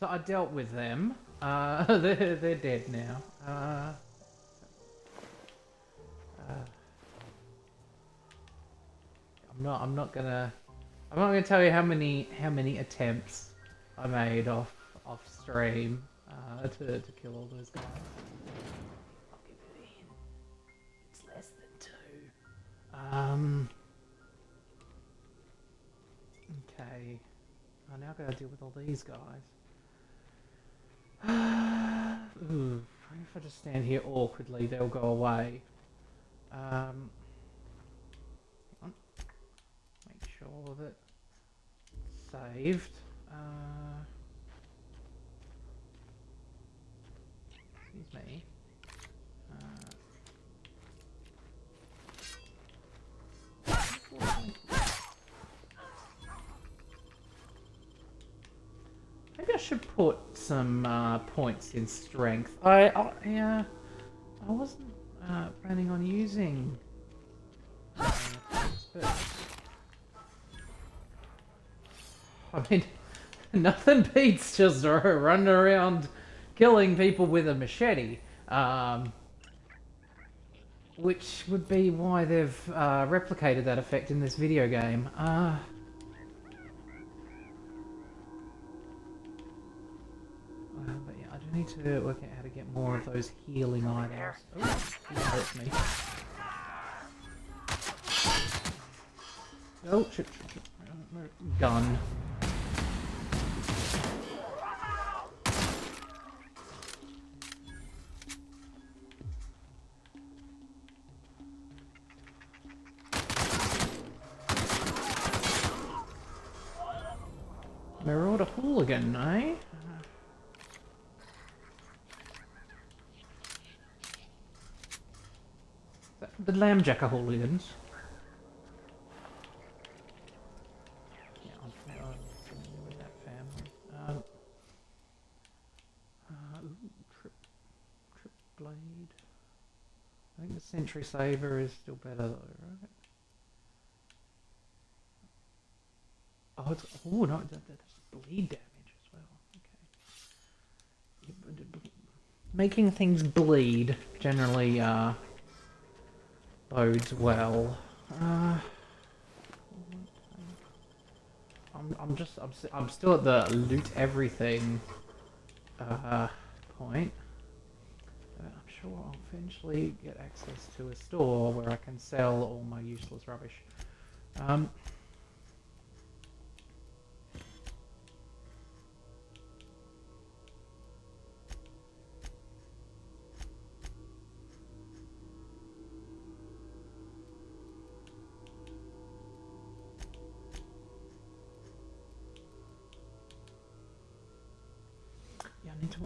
So I dealt with them. They're dead now. I'm not gonna tell you how many attempts I made off stream to kill all those guys. I'll give you a hint. It's less than 2. Okay. I now gotta deal with all these guys. Ooh, if I just stand here awkwardly, they'll go away. Hang on. Make sure that saved. Excuse me. Maybe I should put some points in strength. Yeah, I wasn't planning on using. But, I mean, nothing beats just running around killing people with a machete. Which would be why they've replicated that effect in this video game. But yeah, I do need to work out how to get more of those healing items. Oh, he hurt me. Oh, shit. Gun. Marauder Hooligan, eh? The Lambjacker Hooligans. Yeah, I'm familiar with that family. Trip Blade. I think the Sentry Saber is still better though, right? Oh, no, that's bleed damage as well. Okay. Making things bleed generally bodes well. I'm still at the loot everything point. I'm sure I'll eventually get access to a store where I can sell all my useless rubbish.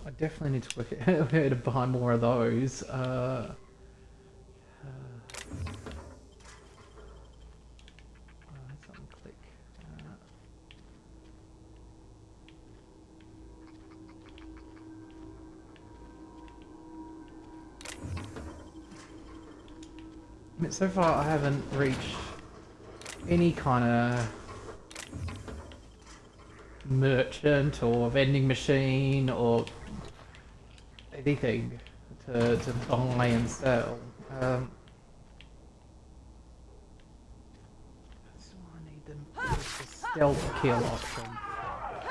I definitely need to work out how to buy more of those. Let's unclick. I mean, so far I haven't reached any kind of merchant or vending machine or anything to buy and sell. That's why I need the stealth kill option.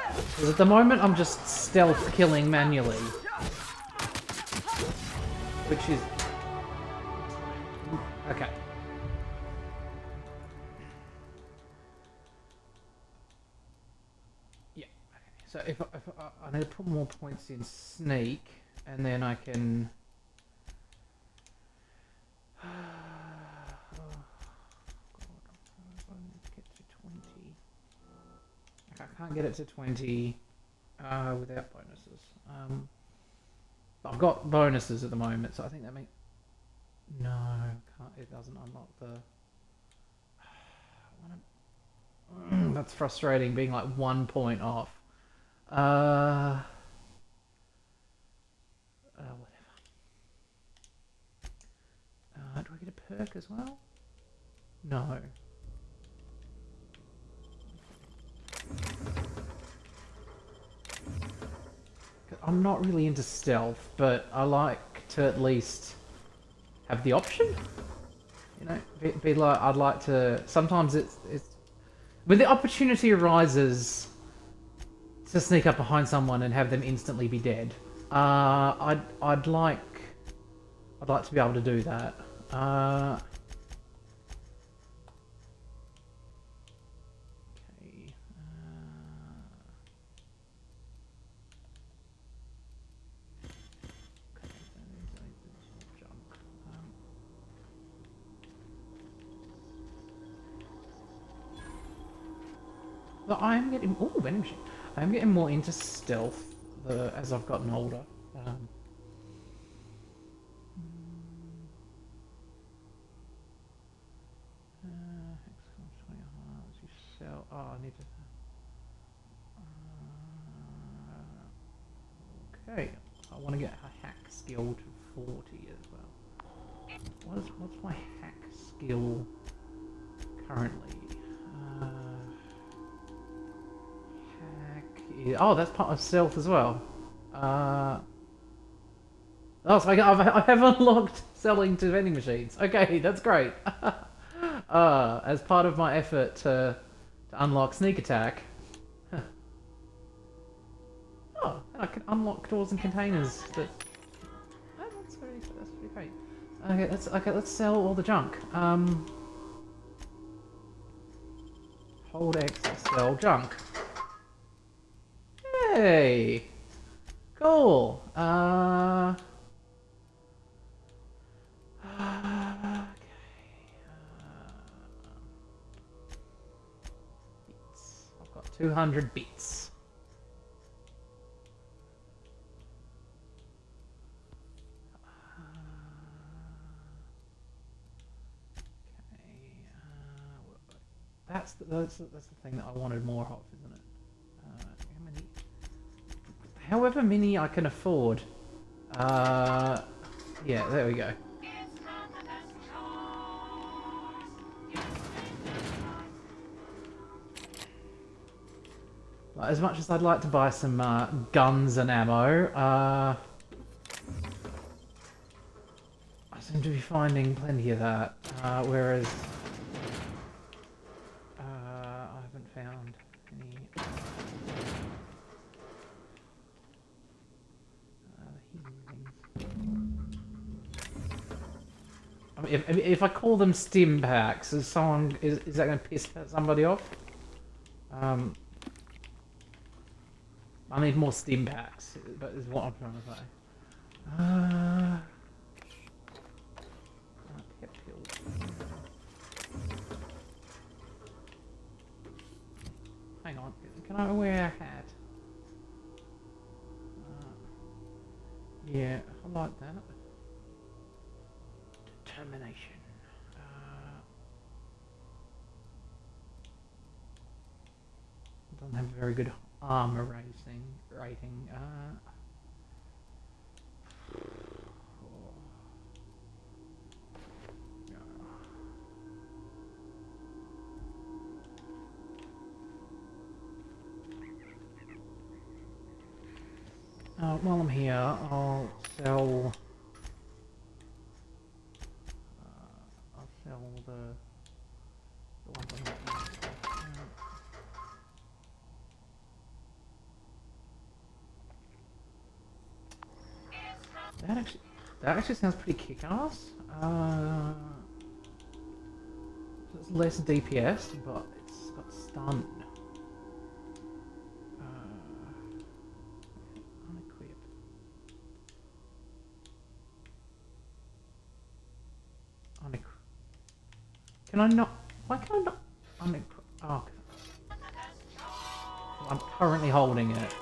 Because at the moment I'm just stealth killing manually. Which is... Okay. Yeah. Okay. So if I need to put more points in sneak, and then I can... Oh, God. I need to get to 20. Okay, I can't get it to 20 without bonuses. I've got bonuses at the moment, so I think that means... No, it doesn't unlock the... That's frustrating, being like 1 point off. Whatever. Do I get a perk as well? No. I'm not really into stealth, but I like to at least have the option. You know, be like, I'd like to. Sometimes it's when the opportunity arises to sneak up behind someone and have them instantly be dead. I'd like to be able to do that. Okay. Junk. But I am getting vending machine. I am getting more into stealth as I've gotten older. Oh, I need to. Okay, I want to get a hack skill to 40 as well. What's my hack skill currently? Oh, that's part of stealth as well. Oh, so I have unlocked selling to vending machines. Okay, that's great. As part of my effort to unlock sneak attack. Oh, I can unlock doors and containers. That's pretty great. Okay, let's sell all the junk. Hold X to sell junk. Hey! Cool! Okay. Beats. I've got 200 beats. That's the thing that I wanted more of, isn't it? However many I can afford. Yeah, there we go. As much as I'd like to buy some guns and ammo, I seem to be finding plenty of that, whereas I haven't found any I mean, if I call them stim packs, is that going to piss somebody off? I need more stim packs, but is what I'm trying to say. Pep pills. Hang on, can I wear a hat? Yeah, I like that. Determination. Doesn't have a very good armor rating. While I'm here, I'll sell. I'll sell the ones I'm not using. That actually sounds pretty kick-ass. So it's less DPS, but it's got stun. Unequip. Can I not? Why can I not unequip? Oh, I'm currently holding it.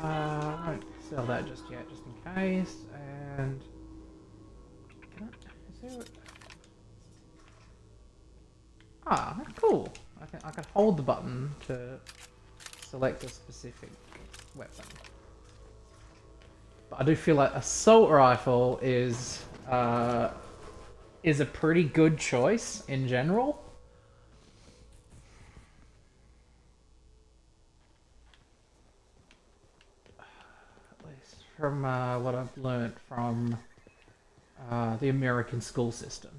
I won't sell that just yet, just in case. And cool. I can hold the button to select a specific weapon. But I do feel like assault rifle is a pretty good choice in general. from what I've learnt from the American school system.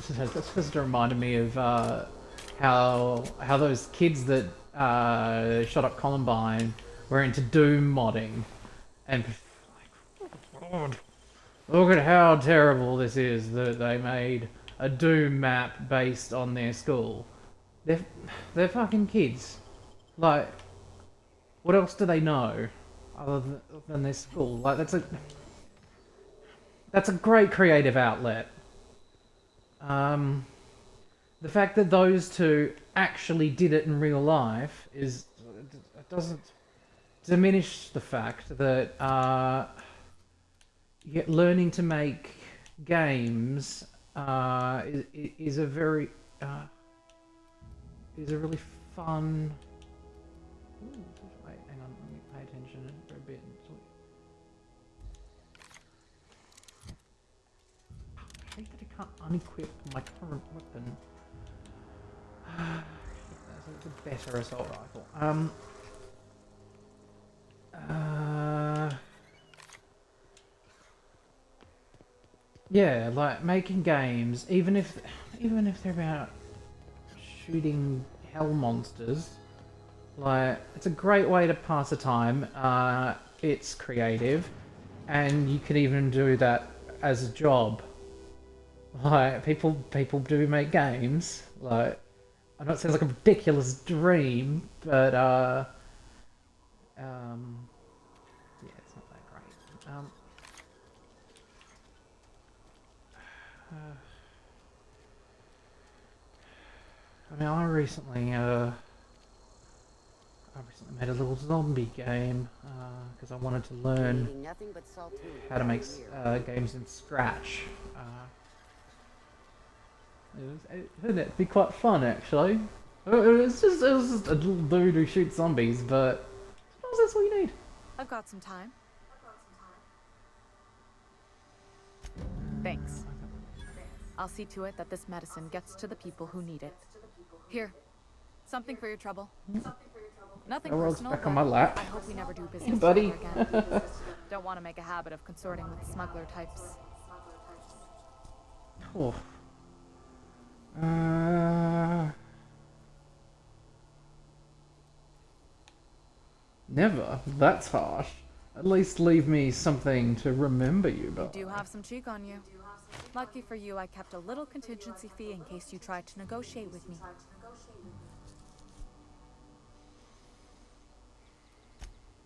That's just reminded me of how those kids that shot up Columbine were into Doom modding, and like, God, look at how terrible this is that they made a Doom map based on their school. They're fucking kids. Like, what else do they know other than their school? Like, that's a great creative outlet. The fact that those two actually did it in real life it doesn't diminish the fact that learning to make games is a very is a really fun. Ooh, wait, hang on, let me pay attention for a bit. I hate that I can't unequip my current weapon. That's a better assault rifle. Yeah, like making games, even if they're about shooting hell monsters, like it's a great way to pass the time. It's creative, and you can even do that as a job. Like people do make games. Like I know it sounds like a ridiculous dream, but yeah, it's not that great. I mean, I recently made a little zombie game because I wanted to learn how to make games in Scratch. It'd be quite fun, actually. It was just a little dude who shoots zombies, but I suppose that's all you need. I've got some time. Thanks. I'll see to it that this medicine gets to the people who need it. Here, something for your trouble. Nothing personal, back on my lap. I hope we never do business Buddy. together again. Don't want to make a habit of consorting with smuggler types. Oh. Never. That's harsh. At least leave me something to remember you by. You do have some cheek on you. Lucky for you, I kept a little contingency fee in case you tried to negotiate with me.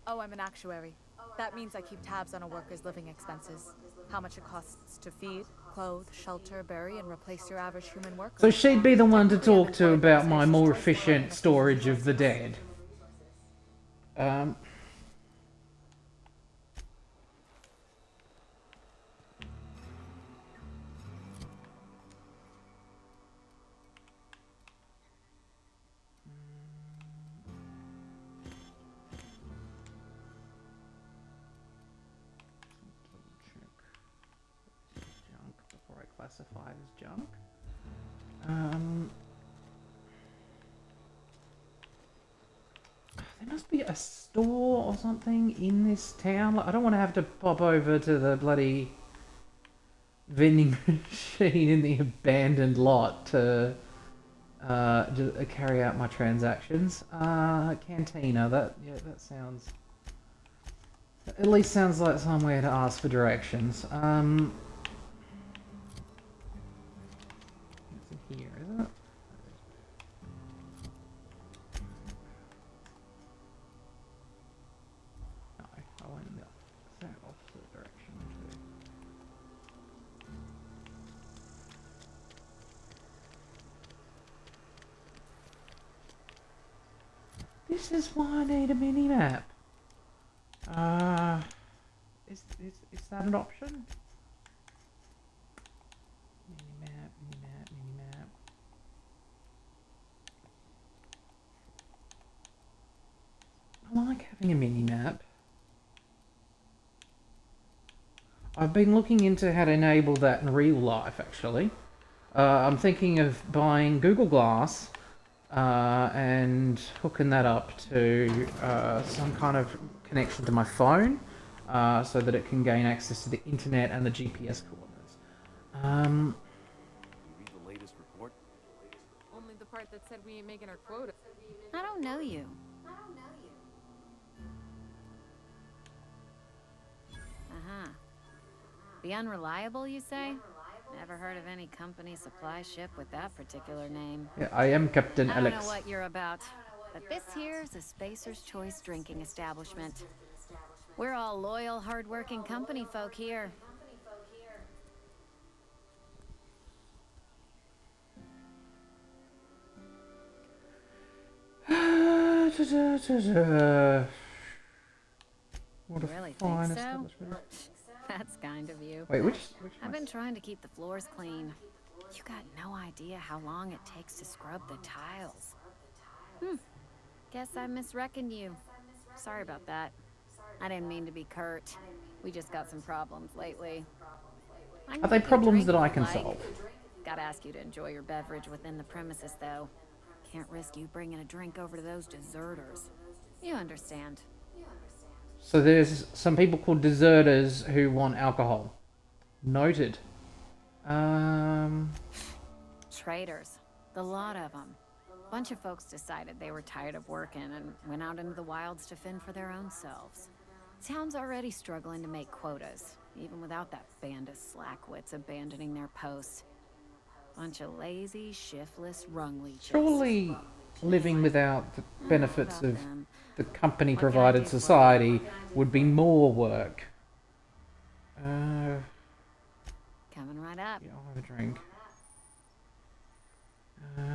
Oh, I'm an actuary. That means I keep tabs on a worker's living expenses. How much it costs to feed, clothe, shelter, bury, and replace your average human worker. So she'd be the one to talk to about my more efficient storage of the dead. Classified as junk. There must be a store or something in this town. Like, I don't want to have to pop over to the bloody vending machine in the abandoned lot to carry out my transactions. Cantina. That sounds. At least sounds like somewhere to ask for directions. Here, is it? No, I went in the opposite direction too. This is why I need a mini map. Is that an option? Mini map, mini map, mini map. I like having a mini map. I've been looking into how to enable that in real life, actually. I'm thinking of buying Google Glass and hooking that up to some kind of connection to my phone so that it can gain access to the internet and the GPS coordinates. You read the latest report? Only the part that said we ain't making our quota. I don't know you. Uh-huh. The Unreliable, you say? Never heard of any company supply ship with that particular name. Yeah, I am Captain I don't Alex. know what you're about, but this here's a Spacer's Choice drinking establishment. We're all loyal, hard-working company folk here. What a Really fine think so? establishment. That's kind of you. Wait, which I've been trying to keep the floors clean. You got no idea how long it takes to scrub the tiles. Guess I misreckoned you. Sorry about that. I didn't mean to be curt. We just got some problems lately. Are they problems that I can solve? Gotta ask you to enjoy your beverage within the premises, though. Can't risk you bringing a drink over to those deserters. You understand. So there's some people called deserters who want alcohol. Noted. Traitors. The lot of them. Bunch of folks decided they were tired of working and went out into the wilds to fend for their own selves. Town's already struggling to make quotas, even without that band of slackwits abandoning their posts. Bunch of lazy, shiftless rung leeches. Surely living without the benefits About of them. the company What can I provided do for you? society would be more work. Yeah, Coming right up. I'll have a drink. Okay.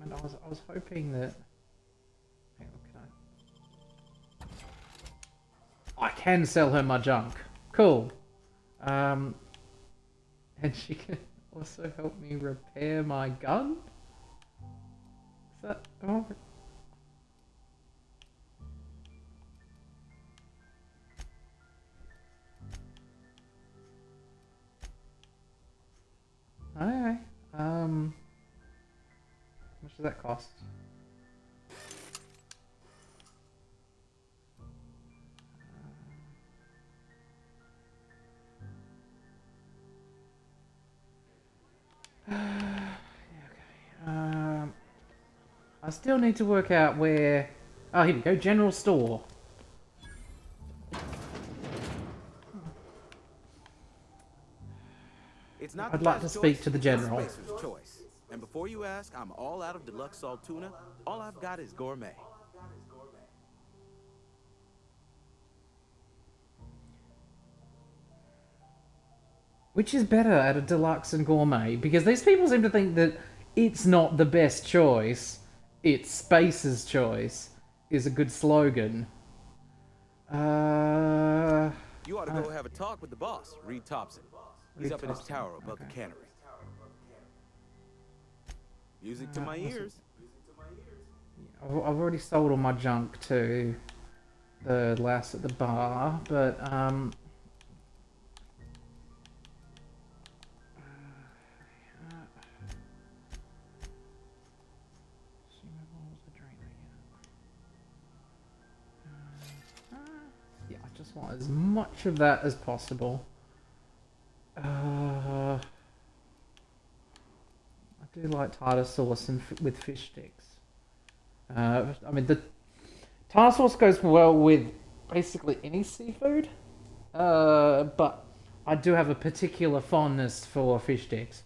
And I was hoping that. Hang on, I can sell her my junk. Cool. And she can also help me repair my gun. Is that oh? Okay. How much does that cost? I still need to work out where. Oh, here we go. General store. It's not I'd the like best to speak choice, to the it's general. Spacer's Choice. And before you ask, I'm all out of deluxe salt tuna. All I've got is gourmet. Which is better at a deluxe and gourmet? Because these people seem to think that it's not the best choice. It's Space's choice is a good slogan. You ought to go have a talk with the boss, Reed Thompson. He's Reed up in his Thompson, tower above okay. the cannery. Music to my ears. I've already sold all my junk to the lass at the bar, but yeah, I just want as much of that as possible. I do like tartar sauce and with fish sticks. I mean, the tartar sauce goes well with basically any seafood, but I do have a particular fondness for fish sticks.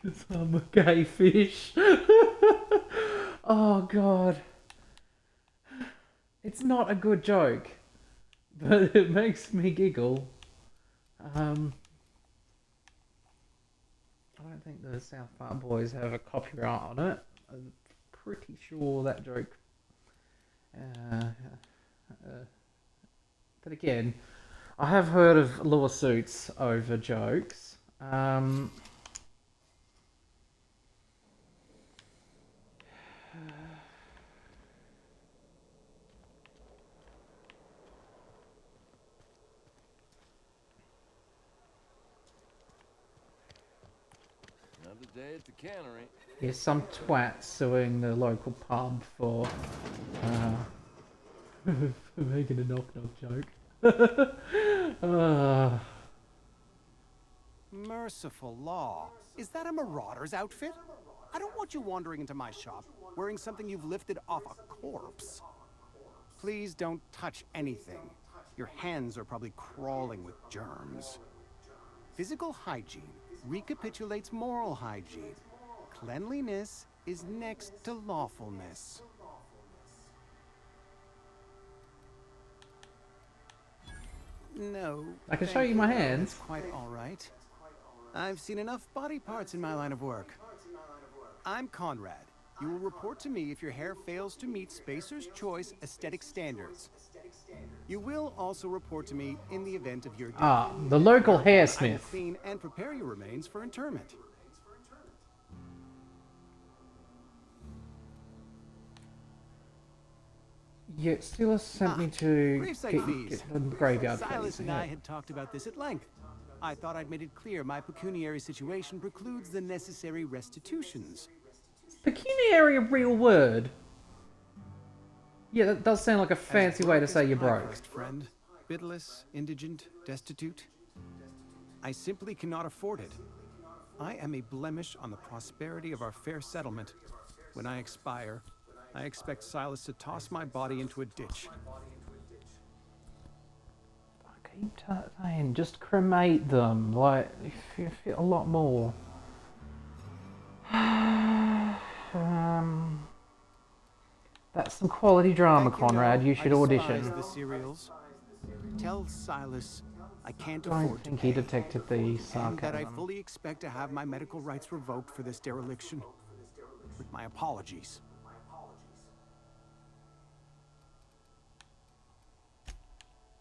'Cause I'm a gay fish. Oh god. It's not a good joke, but it makes me giggle. I don't think the South Park boys have a copyright on it. I'm pretty sure that joke. But again, I have heard of lawsuits over jokes. Another day at the cannery. Here's some twat suing the local pub for making a knock-knock joke. Merciful law. Is that a marauder's outfit? I don't want you wandering into my shop wearing something you've lifted off a corpse. Please don't touch anything. Your hands are probably crawling with germs. Physical hygiene recapitulates moral hygiene. Cleanliness is next to lawfulness. No. I can show thank you my That's hands. quite all right. I've seen enough body parts in my line of work. I'm Conrad. You will report to me if your hair fails to meet Spacer's Choice aesthetic standards. You will also report to me in the event of your death. The local I will hairsmith. clean and prepare your remains for interment. Yeah, Steelers sent me to Gravesite fees. get the graveyard Silas fees. and Yeah. I had talked about this at length. I thought I'd made it clear my pecuniary situation precludes the necessary restitutions. Pecuniary a real word? Yeah, that does sound like a fancy way to say you're broke. Best friend, bitless, indigent, destitute. I simply cannot afford it. I am a blemish on the prosperity of our fair settlement. When I expire, I expect Silas to toss my body into a ditch. I keep saying, just cremate them. Like, you fit a lot more. That's some quality drama, Thank Conrad. no, You should I audition. despise the cereals. Tell Silas I can't I don't afford to think he pay, detected the and that I sarcasm. fully expect to have my medical rights revoked for this dereliction. With my apologies.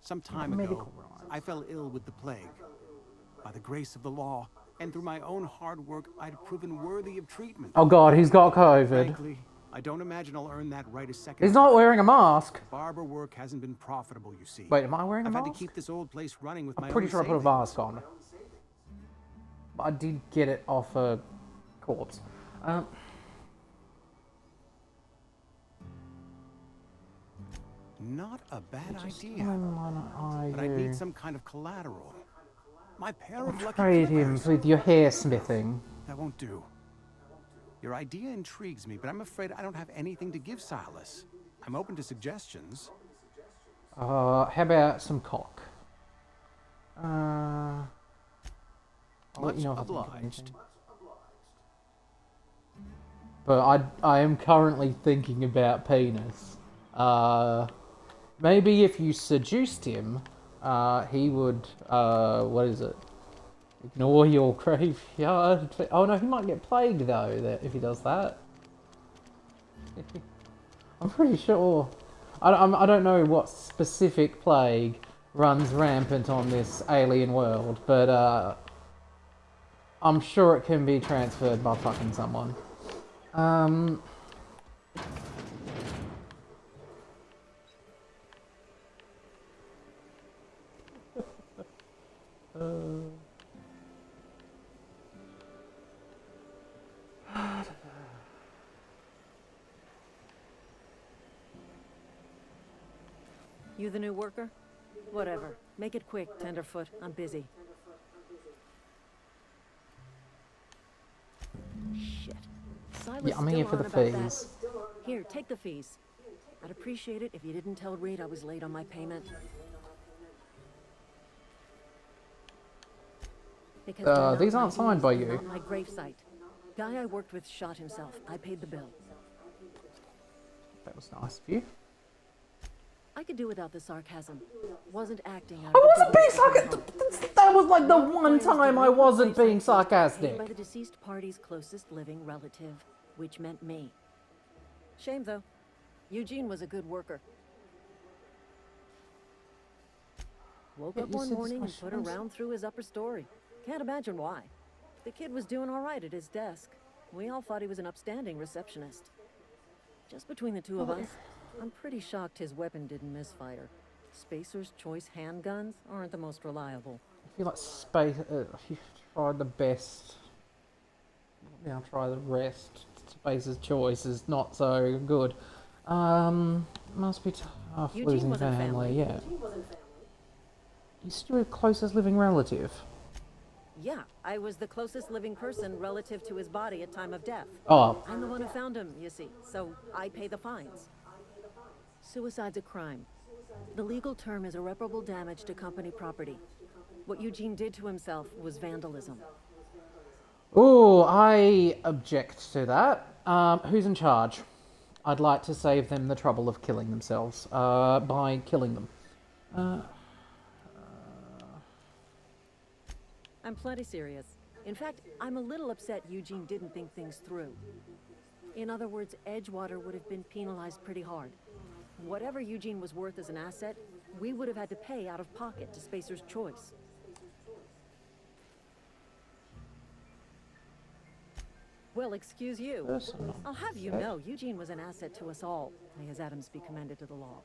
Some time ago, Medical rights. I fell ill with the plague. By the grace of the law, and through my own hard work, I'd proven worthy of treatment. Oh god, he's got COVID. Frankly, I don't imagine I'll earn that right a second. He's not wearing a mask. Barber work hasn't been profitable, you see. Wait, am I wearing a I've had mask? to keep this old place running with my I'm pretty own sure I put a savings. mask on. But I did get it off a corpse. Not a bad idea. I But I need some kind of collateral. My pair of lucky trade him clippers. with your hair smithing. That won't do. Your idea intrigues me, but I'm afraid I don't have anything to give Silas. I'm open to suggestions. How about some cock? I'll let you know if I think of obliged. anything. But I am currently thinking about penis. Maybe if you seduced him, he would, what is it? Ignore your graveyard. Oh no, he might get plagued though, if he does that. I'm pretty sure. I don't know what specific plague runs rampant on this alien world, but I'm sure it can be transferred by fucking someone. You the new worker? Whatever. Make it quick, Tenderfoot. I'm busy. Shit. Silas Yeah, I'm here still for the on about that. fees. Here, take the fees. I'd appreciate it if you didn't tell Reed I was late on my payment. Because they're not These my aren't signed by fees, they're you. not my gravesite. Guy I worked with shot himself. I paid the bill. That was nice of you. I could do without the sarcasm. Wasn't acting out I of wasn't the being goodness of my heart. sarcastic. That was like the One one client was time I the wasn't being replacement paid sarcastic. by the deceased party's closest living relative, which meant me. Shame though. Eugene was a good worker. Woke Yeah, up you one said this morning and question put a was- round through his upper story. Can't imagine why. The kid was doing all right at his desk. We all thought he was an upstanding receptionist. Just between the two of us, I'm pretty shocked his weapon didn't misfire. Spacer's Choice handguns aren't the most reliable. I feel like space. You tried the best. Now try the rest. Space's Choice is not so good. Must be tough Eugene losing wasn't family. family. Yeah. He's your closest living relative. Yeah, I was the closest living person relative to his body at time of death. Oh, I'm the one who found him, you see, so I pay the fines. Suicide's a crime. The legal term is irreparable damage to company property. What Eugene did to himself was vandalism. oh, I object to that. Who's in charge? I'd like to save them the trouble of killing themselves by killing them. I'm plenty serious. In fact, I'm a little upset Eugene didn't think things through. In other words, Edgewater would have been penalized pretty hard. Whatever Eugene was worth as an asset, we would have had to pay out of pocket to Spacer's Choice. Well, excuse you. Personal. I'll have you know, Eugene was an asset to us all. May his Adams be commended to the law.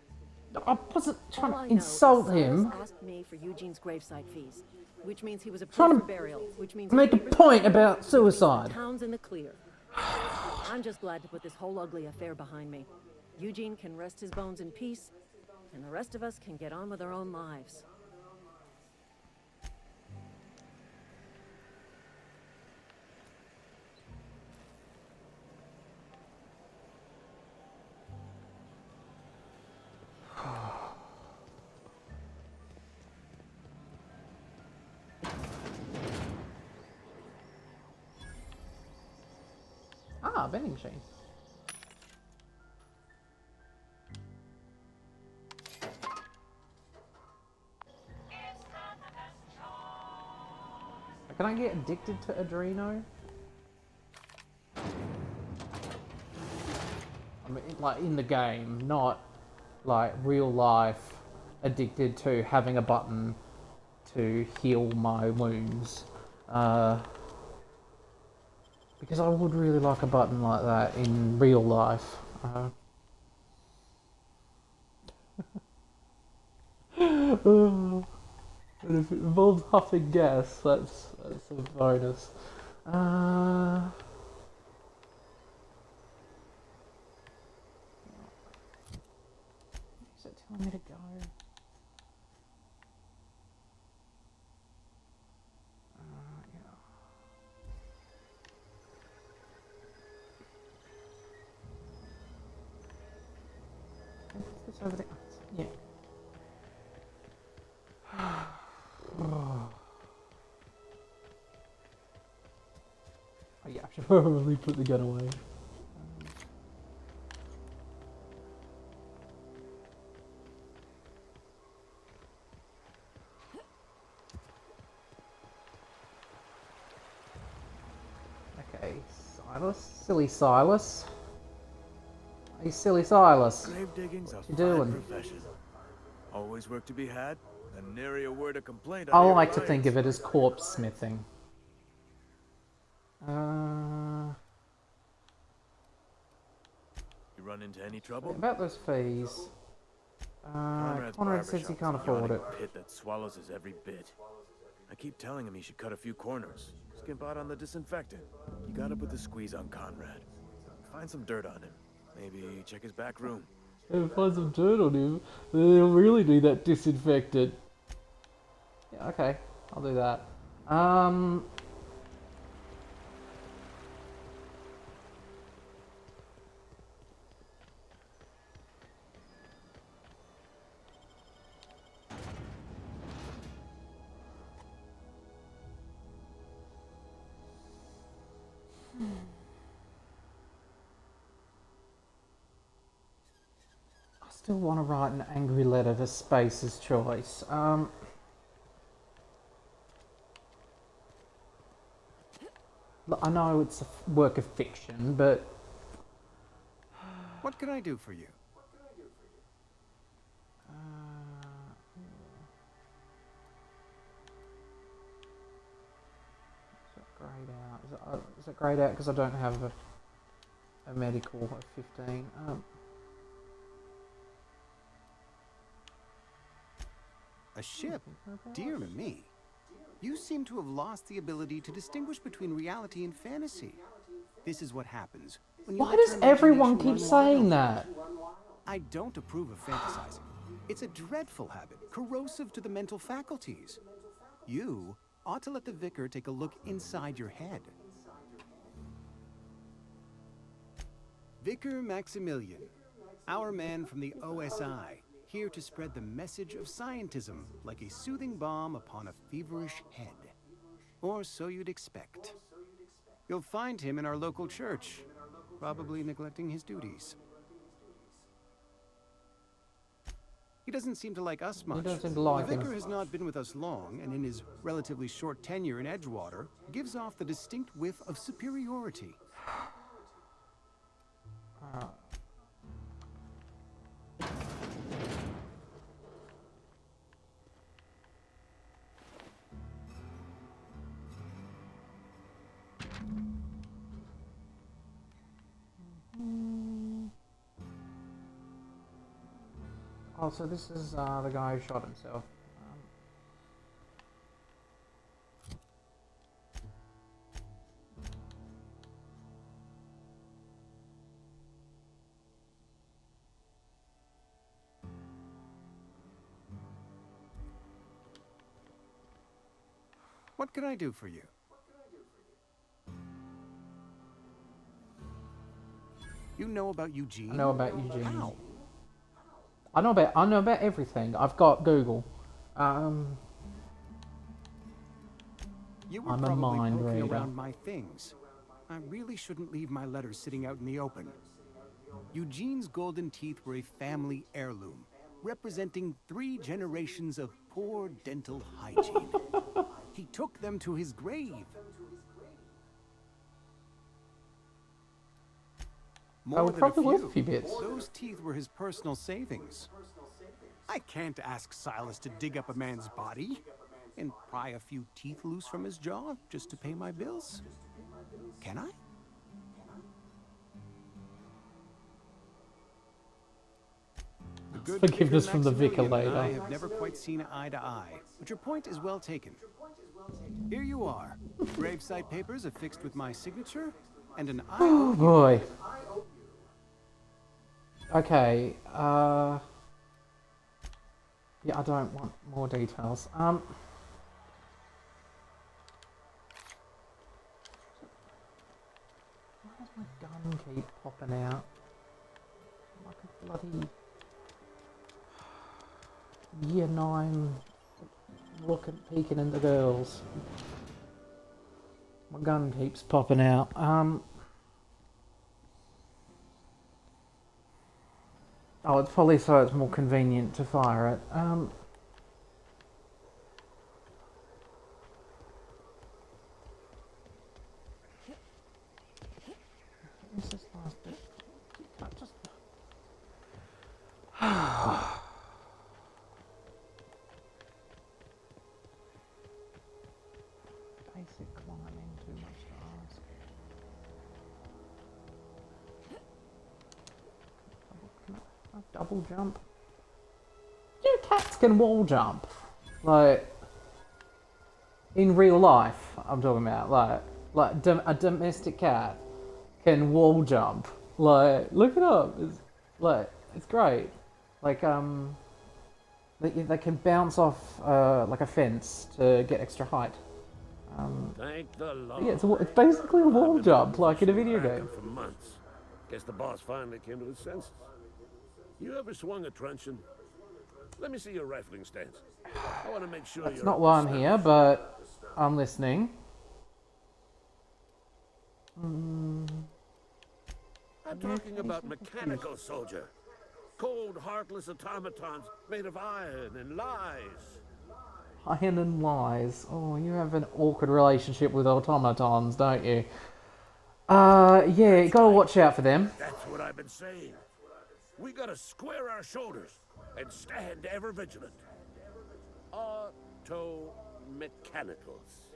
I wasn't trying All I to know insult is him. Cyrus asked me for Eugene's gravesite fees, which means he was Trying approved to for burial, which means Make a his neighbors point can about the suicide. town's in the clear. I'm just glad to put this whole ugly affair behind me. Eugene can rest his bones in peace, and the rest of us can get on with our own lives. Ah, vending machine. Can I get addicted to Adreno? I mean, like in the game, not like real life addicted to having a button to heal my wounds. Because I would really like a button like that in real life. And if it involves huffing gas, that's a bonus. Is it telling me to go? Yeah. What's this over there? Yeah. Oh yeah, I should probably put the gun away. Okay, Silas, silly Silas. Hey, silly Silas. Grave digging's a you fine doing? profession. Always work to be had, and nary a word of complaint. I like to think of it as corpse smithing. You run into any trouble? About those fees. Conrad's Conrad says he barbershop's can't a afford yawning it. pit that swallows his every bit. I keep telling him he should cut a few corners. Skimp out on the disinfectant. You gotta put the squeeze on Conrad. Find some dirt on him. Maybe check his back room. If find some dirt on him, then he'll really need that disinfectant. Yeah, okay, I'll do that. still want to write an angry letter to Space's Choice. Look, I know it's a work of fiction, but What can I do for you? is it grayed out? Is it grayed out because I don't have a medical of 15? A ship? Dear me. You seem to have lost the ability to distinguish between reality and fantasy. This is what happens when you Why let does your everyone imagination keep run wild. saying that? I don't approve of fantasizing. It's a dreadful habit, corrosive to the mental faculties. You ought to let the vicar take a look inside your head. Vicar Maximilian, our man from the OSI, here to spread the message of scientism like a soothing balm upon a feverish head. Or so you'd expect. You'll find him in our local church, probably neglecting his duties. He doesn't seem to like us much. He doesn't seem to like the him. vicar has not been with us long, and in his relatively short tenure in Edgewater, gives off the distinct whiff of superiority. Oh, so this is the guy who shot himself. What can I do for you? You know about Eugene? I know about Eugene. How? I know about everything. I've got Google. You were I'm a probably mind poking reader. around my things. I really shouldn't leave my letters sitting out in the open. Eugene's golden teeth were a family heirloom, representing 3 generations of poor dental hygiene. He took them to his grave. More would than probably worth a few bits. Those teeth were his personal savings. I can't ask Silas to dig up a man's body and pry a few teeth loose from his jaw just to pay my bills. Can I? The good Forgiveness Vicar from the vicar Maximilian and I later. have never quite seen eye to eye, but your point is well taken. Here you are. Gravesite papers affixed with my signature and an I Oh owe you. boy. Okay. Yeah, I don't want more details. Why does my gun keep popping out? Like a bloody year 9 looking, peeking into girls. My gun keeps popping out. Oh, it's probably so it's more convenient to fire it. What's this last bit? I just... Basic climbing, too much to ask. Double jump? You cats can wall jump. Like, in real life, I'm talking about. Like a domestic cat can wall jump. Like, look it up. It's great. Like, they can bounce off like a fence to get extra height. Thank the Lord. Yeah, it's basically a wall jump, like in a video game. For months. Guess the boss finally came to his senses. You ever swung a truncheon? Let me see your rifling stance. I want to make sure That's you're not up why to I'm snuff. here, but I'm listening. I'm talking about mechanical soldier. Cold, heartless automatons made of iron and lies. Iron and lies. Oh, you have an awkward relationship with automatons, don't you? Yeah, you gotta watch out for them. That's what I've been saying. We gotta square our shoulders and stand ever vigilant. Auto-mechanicals.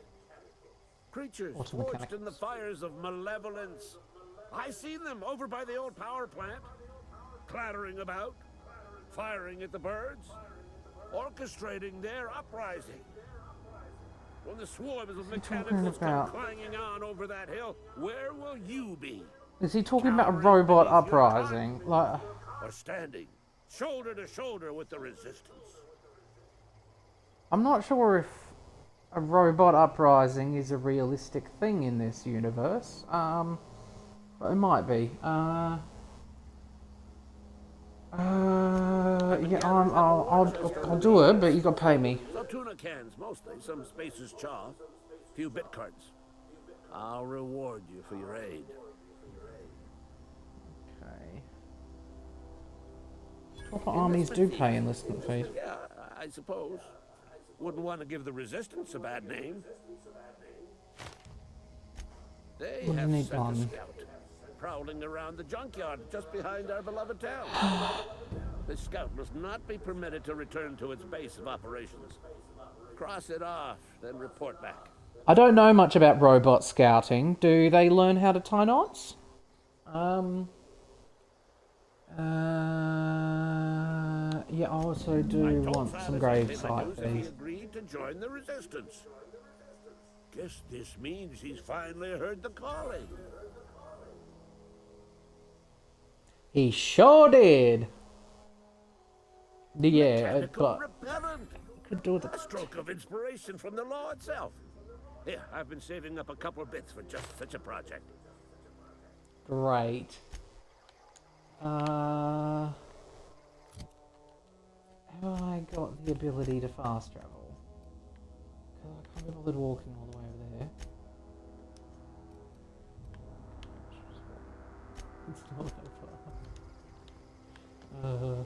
Creatures forged Auto-mechanicals. in the fires of malevolence. I seen them over by the old power plant, clattering about, firing at the birds, orchestrating their uprising. When the swarms of mechanicals come about? clanging on over that hill, where will you be? Is he talking about a Cowering robot beneath your uprising? iron? Like, Or standing shoulder to shoulder with the resistance? I'm not sure if a robot uprising is a realistic thing in this universe. But it might be. Yeah, I'll do it, but you gotta pay me. Some tuna cans, mostly. Some Spacer's chaw. Few bit cards. I'll reward you for your aid. Okay. Proper armies do pay enlistment fees. Yeah, I suppose. Wouldn't want to give the Resistance a bad name. They Wouldn't have need sent a one. scout, prowling around the junkyard just behind our beloved town. The scout must not be permitted to return to its base of operations. Cross it off, then report back. I don't know much about robot scouting. Do they learn how to tie knots? Yeah, I also do I told want Travis some I'd grave pay my site dues if he fees. agreed to join the Resistance. Guess this means he's finally heard the calling. He sure did. Yeah, Mechanical but repellent. could do it. A stroke of inspiration from the law itself. Here, I've been saving up a couple bits for just such a project. Great. Have I got the ability to fast travel? Because I can't be bothered walking all the way over there. It's not that far.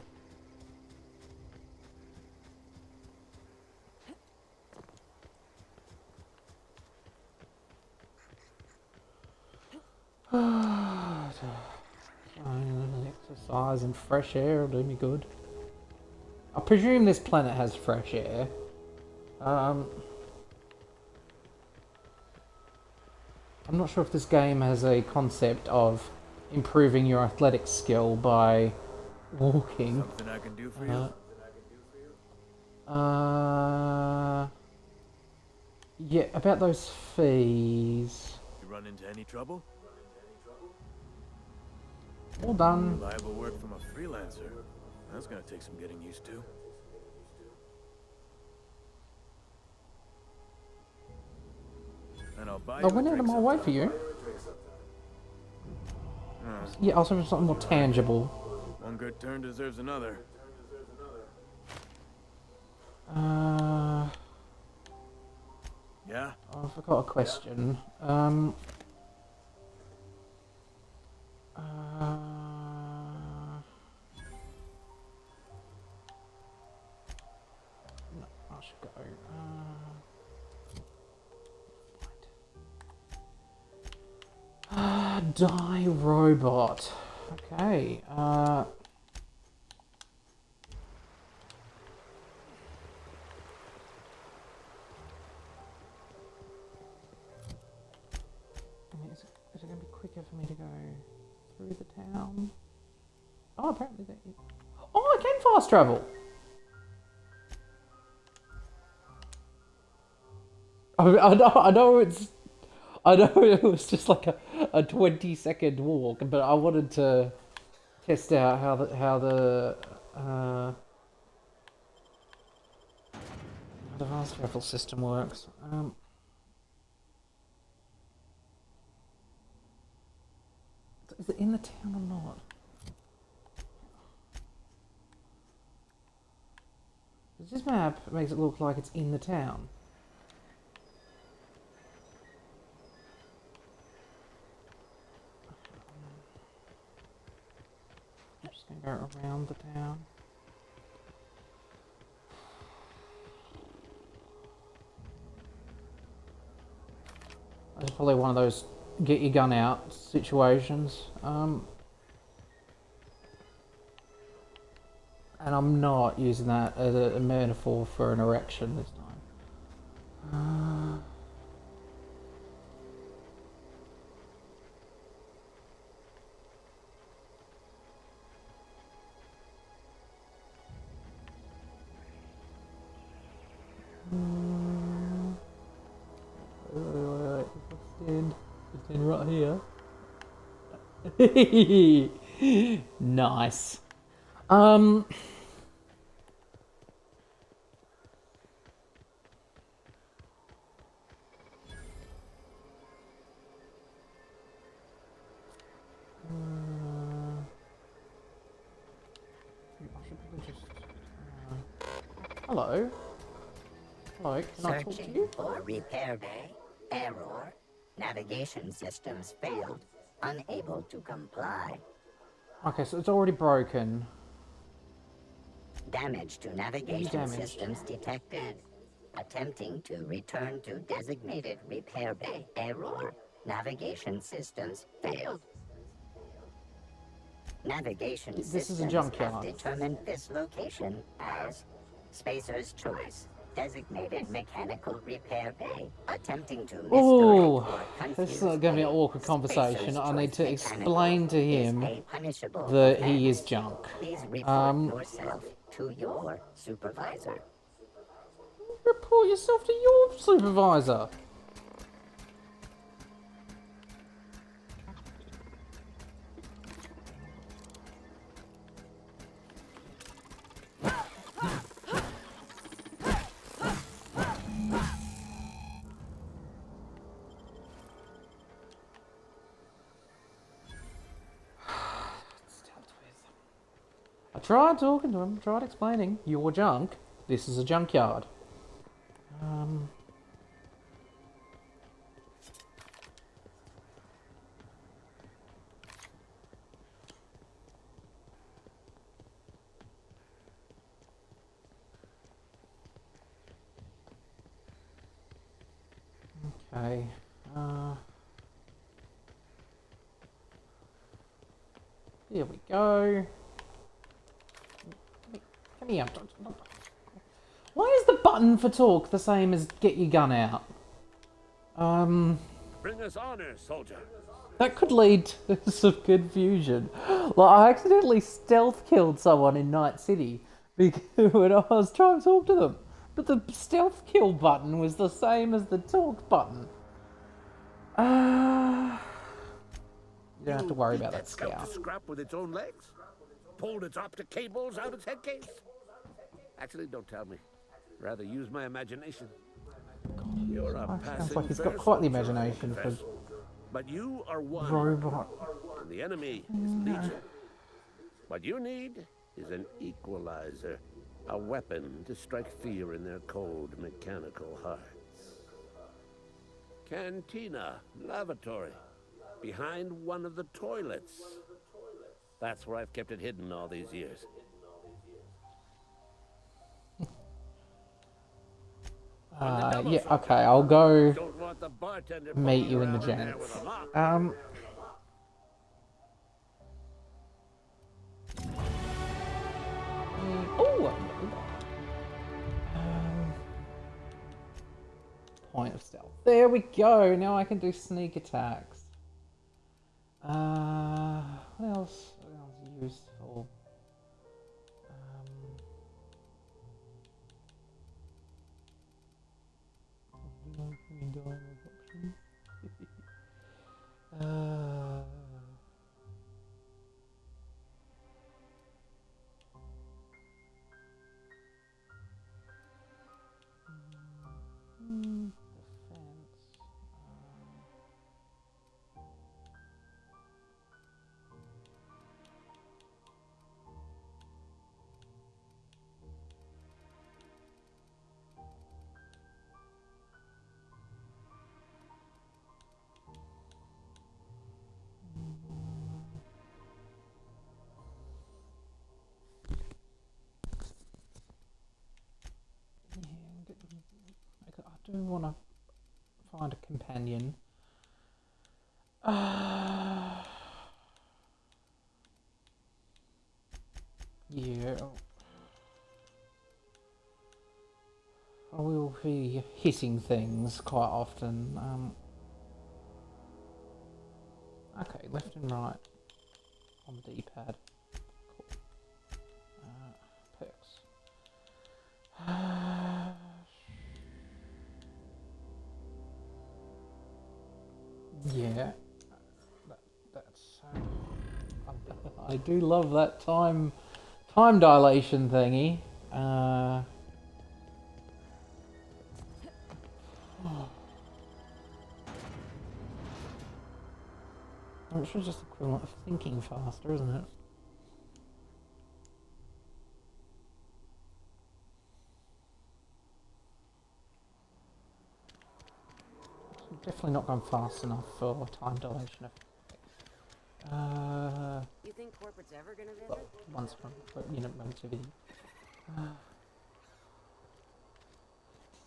Exercise and fresh air will do me good. I presume this planet has fresh air. I'm not sure if this game has a concept of improving your athletic skill by walking. Something I can do for you? Yeah, about those fees. You run into any trouble? All done. Reliable work from a freelancer. That's gonna take some getting used to. And I'll buy I you a went out of drink my way sometime. for you. Oh, Yeah, I was looking for something more tangible. one good turn deserves another. Yeah? I forgot a question. No, I should go. Die robot. Okay. Is it going to be quicker for me to go through the town? Oh, apparently that. Oh, I can fast travel. I know it was just like a 20-second walk, but I wanted to test out how the fast travel system works. Is it in the town or not? This map makes it look like it's in the town. Oops. just gonna go around the town. It's probably one of those get your gun out situations. And I'm not using that as a metaphor for an erection this time. Wait, stand right here. Nice. I should probably just. Hello. Hello. Can I talk to Searching you? for repair bay. Error. Navigation systems failed. Unable to comply. Okay, so it's already broken. Damage to navigation Damage. systems detected. Attempting to return to designated repair bay. Error. Navigation systems failed. Navigation This is a systems have junkyard. determined this location as Spacer's Choice. Designated mechanical repair bay. Attempting to Oh, misdirect or this is confuse going to be an a awkward conversation. Spacer's I need Choice to mechanical explain to is him a punishable that he is offense. junk. Please report yourself to your supervisor. Report yourself to your supervisor. I tried talking to him, tried explaining. You're junk. This is a junkyard. Okay. Here we go. Come here. Why is the button for talk the same as get your gun out? Bring us honor, soldier. That could lead to some confusion. Like, I accidentally stealth killed someone in Night City because when I was trying to talk to them. But the stealth kill button was the same as the talk button. You don't have to worry about that scout scout. to scrap with its own legs? Pulled its optic cables out its head case? Actually, don't tell me. Rather use my imagination. You're a Sounds passing like he's got fair quite the soldier, I imagination for confess. But you are one, robot. and the enemy is legion. What you need is an equalizer. A weapon to strike fear in their cold, mechanical hearts. Cantina, lavatory, behind one of the toilets. That's where I've kept it hidden all these years. Yeah, okay, I'll go Don't want the bartender meet pulling you in the around there gents. with a mop. Point of stealth. There we go. Now I can do sneak attacks. What else? What else is useful? Defense. do want to find a companion. Yeah. I will be hitting things quite often. Okay, left and right on the D-pad. Cool. Perks. Yeah. That's. I do love that time dilation thingy. Which is just equivalent of thinking faster, isn't it? It's definitely not gone fast enough for time dilation. You think corporate's ever gonna visit? Well, once upon unit relativity.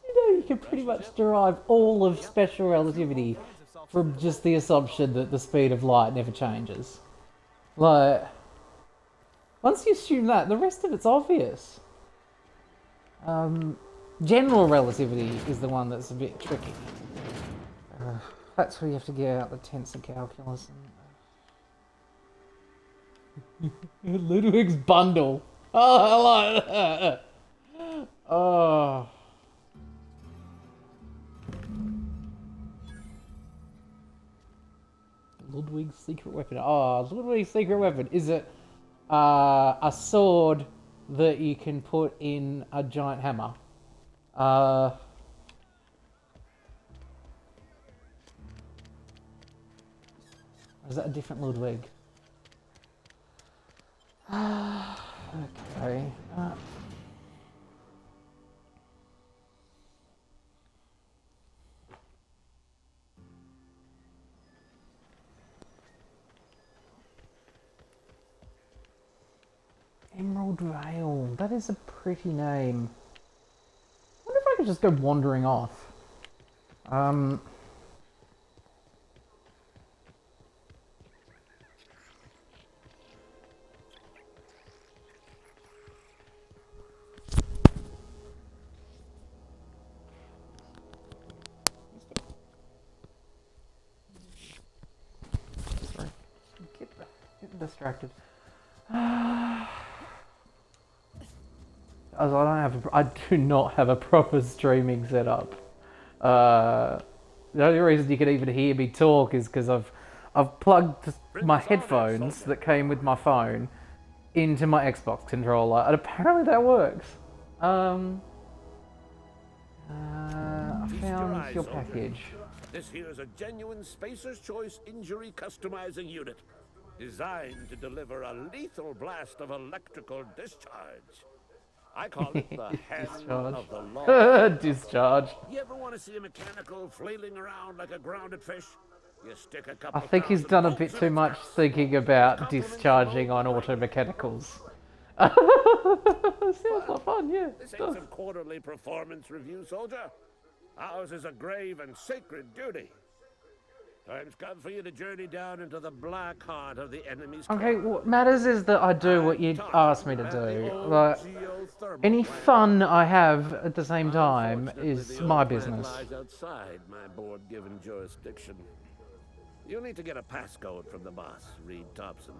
You know, you can pretty much derive all of special relativity from just the assumption that the speed of light never changes. Like, once you assume that, the rest of it's obvious. General relativity is the one that's a bit tricky. That's where you have to get out the tensor calculus and... Ludwig's bundle. Oh, I like that. Oh. Ludwig's secret weapon. Oh, Ludwig's secret weapon. Is it a sword that you can put in a giant hammer? Is that a different Ludwig? Okay. Emerald Vale. That is a pretty name. I wonder if I could just go wandering off. Sorry. Getting distracted. As I do not have a proper streaming setup. The only reason you can even hear me talk is because I've plugged my headphones that came with my phone into my Xbox controller, and apparently that works. I found your package. This here is a genuine Spacer's Choice injury customizing unit, designed to deliver a lethal blast of electrical discharge. I call it the hand of the law. Discharge. You ever want to see a mechanical flailing around like a grounded fish? You stick a couple I think he's done a bit too much thinking about discharging on auto mechanicals. Sounds like fun, yeah. This ain't some quarterly performance review, soldier. Ours is a grave and sacred duty. Time's come for you to journey down into the black heart of the enemy's Okay, camp. what matters is that I do what you asked me to do. Like, any fun I have at the same time is my business. Lies outside my board-given jurisdiction. You'll need to get a passcode from the boss, Reed Thompson.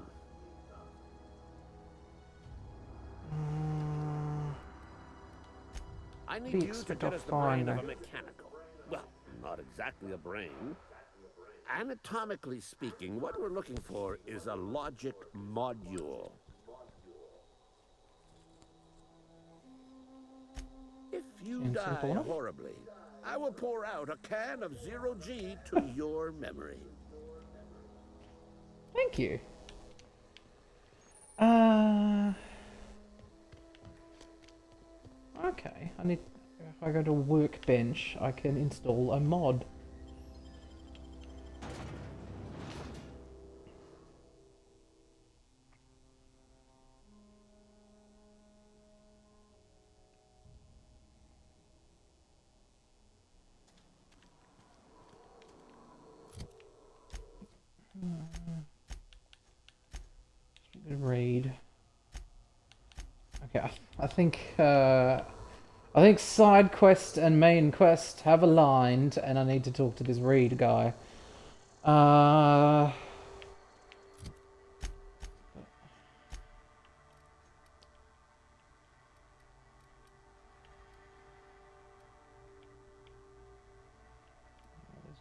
I need you to get us the brain of a mechanical. Well, not exactly a brain. Anatomically speaking, what we're looking for is a logic module. If you die horribly, I will pour out a can of 0G to your memory. Thank you. Okay, if I go to Workbench, I can install a mod. Read. Okay, I think side quest and main quest have aligned, and I need to talk to this Reed guy. There's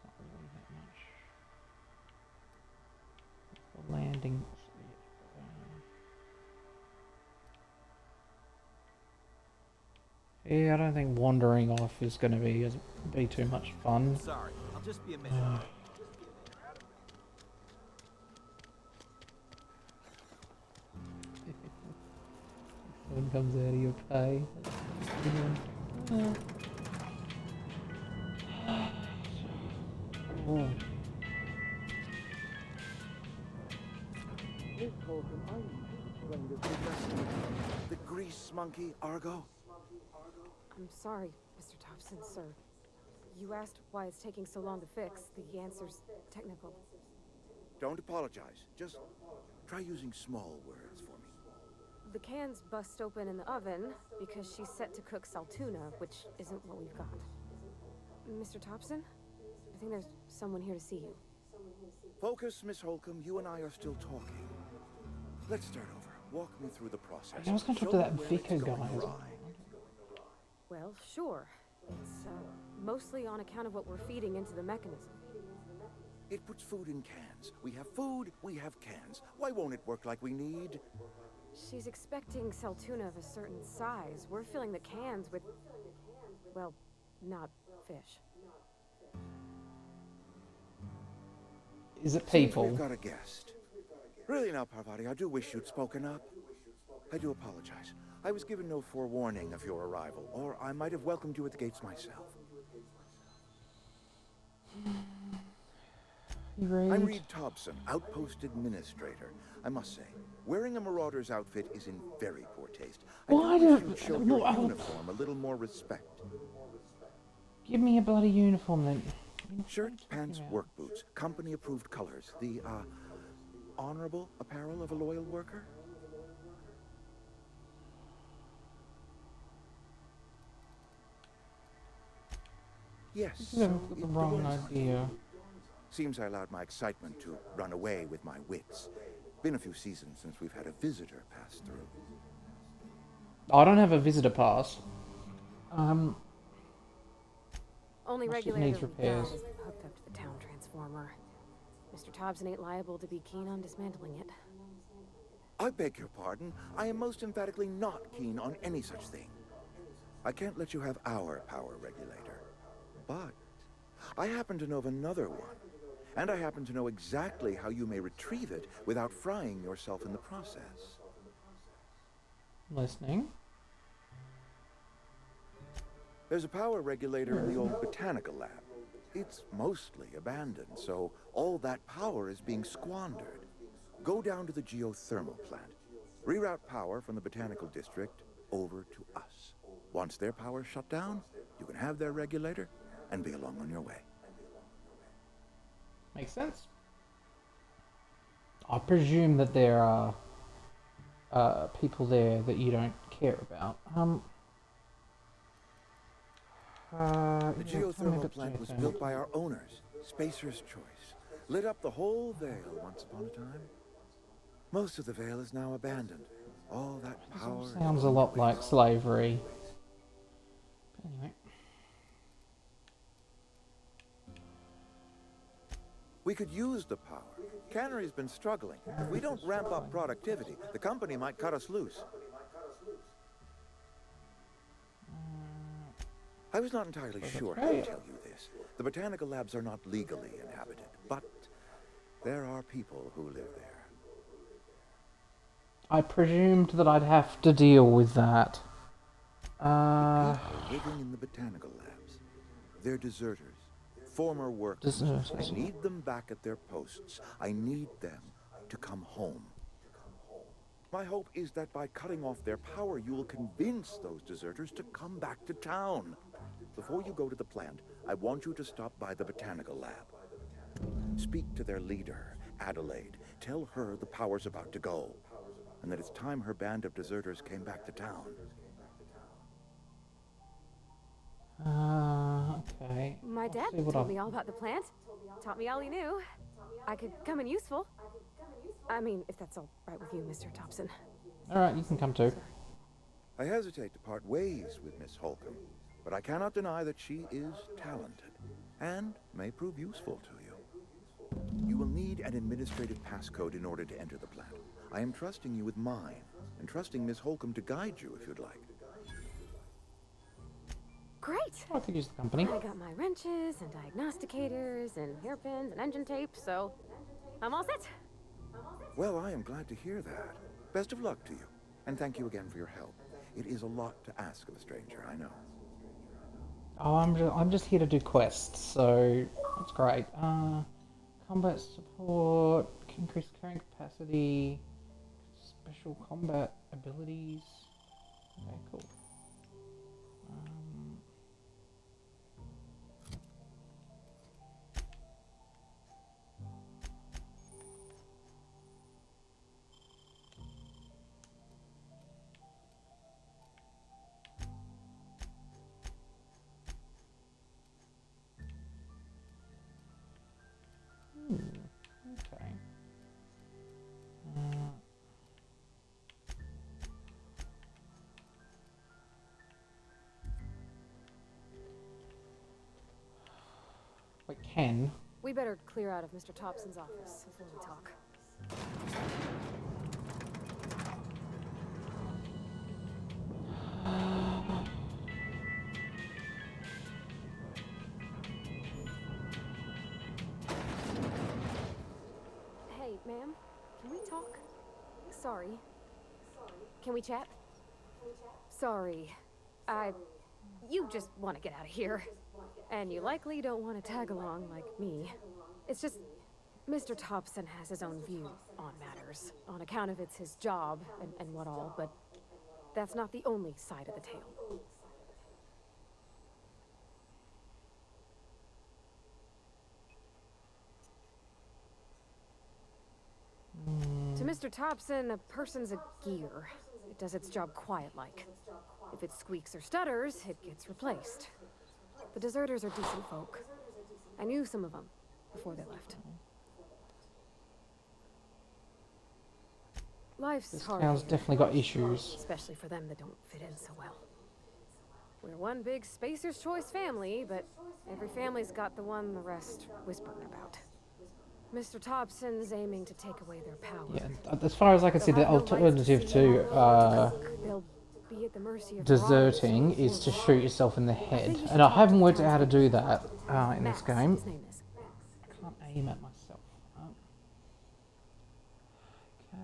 not really that much. The landing. Yeah, I don't think wandering off is going to be too much fun. Sorry, I'll just be a minute. When comes out of your pay. Oh. The grease monkey, Argo? I'm sorry, Mr. Thompson, sir. You asked why it's taking so long to fix. The answer's technical. Don't apologize. Just try using small words for me. The cans bust open in the oven because she's set to cook saltuna, which isn't what we've got. Mr. Thompson? I think there's someone here to see you. Focus, Miss Holcomb. You and I are still talking. Let's start over. Walk me through the process. I was going to talk to that Vico guy. Well, sure. It's mostly on account of what we're feeding into the mechanism. It puts food in cans. We have food, we have cans. Why won't it work like we need? She's expecting saltuna of a certain size. We're filling the cans with, well, not fish. Is it Seems people? we've got a guest. Really now, Parvati, I do wish you'd spoken up. I do apologize. I was given no forewarning of your arrival, or I might have welcomed you at the gates myself. I'm Reed Thompson, Outpost Administrator. I must say, wearing a Marauder's outfit is in very poor taste. I do wish you'd show your uniform a little more respect. Give me a bloody uniform then. Shirt, pants, work boots, company-approved colors. The, honorable apparel of a loyal worker? Yes. No, I've got the wrong idea. Seems I allowed my excitement to run away with my wits. Been a few seasons since we've had a visitor pass through. I don't have a visitor pass. Only Must regulator needs that we got repairs. is hooked up to the town transformer. Mr. Thompson ain't liable to be keen on dismantling it. I beg your pardon. I am most emphatically not keen on any such thing. I can't let you have our power regulator. But I happen to know of another one. And I happen to know exactly how you may retrieve it without frying yourself in the process. Listening. There's a power regulator in the old botanical lab. It's mostly abandoned, so all that power is being squandered. Go down to the geothermal plant. Reroute power from the botanical district over to us. Once their power's shut down, you can have their regulator and be along on your way. Makes sense. I presume that there are people there that you don't care about. The geothermal plant was built by our owners, Spacer's Choice. Lit up the whole Vale once upon a time. Most of the Vale is now abandoned. All that power Sounds a lot like slavery. But anyway. We could use the power. Cannery's been struggling. If we don't ramp up productivity, the company might cut us loose. I was not entirely sure how to tell you this. The botanical labs are not legally inhabited, but there are people who live there. I presumed that I'd have to deal with that. People living in the botanical labs. They're deserters. Former workers. I need them back at their posts. I need them to come home. My hope is that by cutting off their power, you will convince those deserters to come back to town. Before you go to the plant, I want you to stop by the botanical lab. Speak to their leader, Adelaide. Tell her the power's about to go. and that it's time her band of deserters came back to town. Okay. My I'll dad see what told I- me all about the plant. Taught me all he knew. I could come in useful. I mean, if that's all right with you, Mr. Thompson. Alright, you can come too. I hesitate to part ways with Miss Holcomb, but I cannot deny that she is talented and may prove useful to you. You will need an administrative passcode in order to enter the plant. I am trusting you with mine, and trusting Miss Holcomb to guide you if you'd like. Great! I could use the company. I got my wrenches and diagnosticators and hairpins and engine tape, so I'm all set. Well, I am glad to hear that. Best of luck to you, and thank you again for your help. It is a lot to ask of a stranger, I know. Oh, I'm just here to do quests, so that's great. Combat support, increased carrying capacity, special combat abilities. Okay, cool. Okay. Wait, Ken? We better clear out of Mr. Thompson's office before we talk. Hey, ma'am, can we talk? Sorry. Can we chat? Sorry. You just want to get out of here. And you likely don't want to tag along like me. It's just, Mr. Thompson has his own view on matters, on account of it's his job and what all, but that's not the only side of the tale. To Mr. Thompson, a person's a gear. It does its job quiet-like. If it squeaks or stutters, it gets replaced. The deserters are decent folk. I knew some of them before they left. Life's This hard town's here, definitely got issues. especially for them that don't fit in so well. We're one big Spacer's Choice family, but every family's got the one the rest whisper about. Mr. Thompson's aiming to take away their power. Yeah, as far as I can see, the They'll have no rights alternative see anyone to cook. They'll be at the mercy of deserting robbers is to or shoot yourself in the I think head, you should and I talk haven't to worked out how to Townsend. do that in this Max, game. his name is. I can't aim at myself. Okay.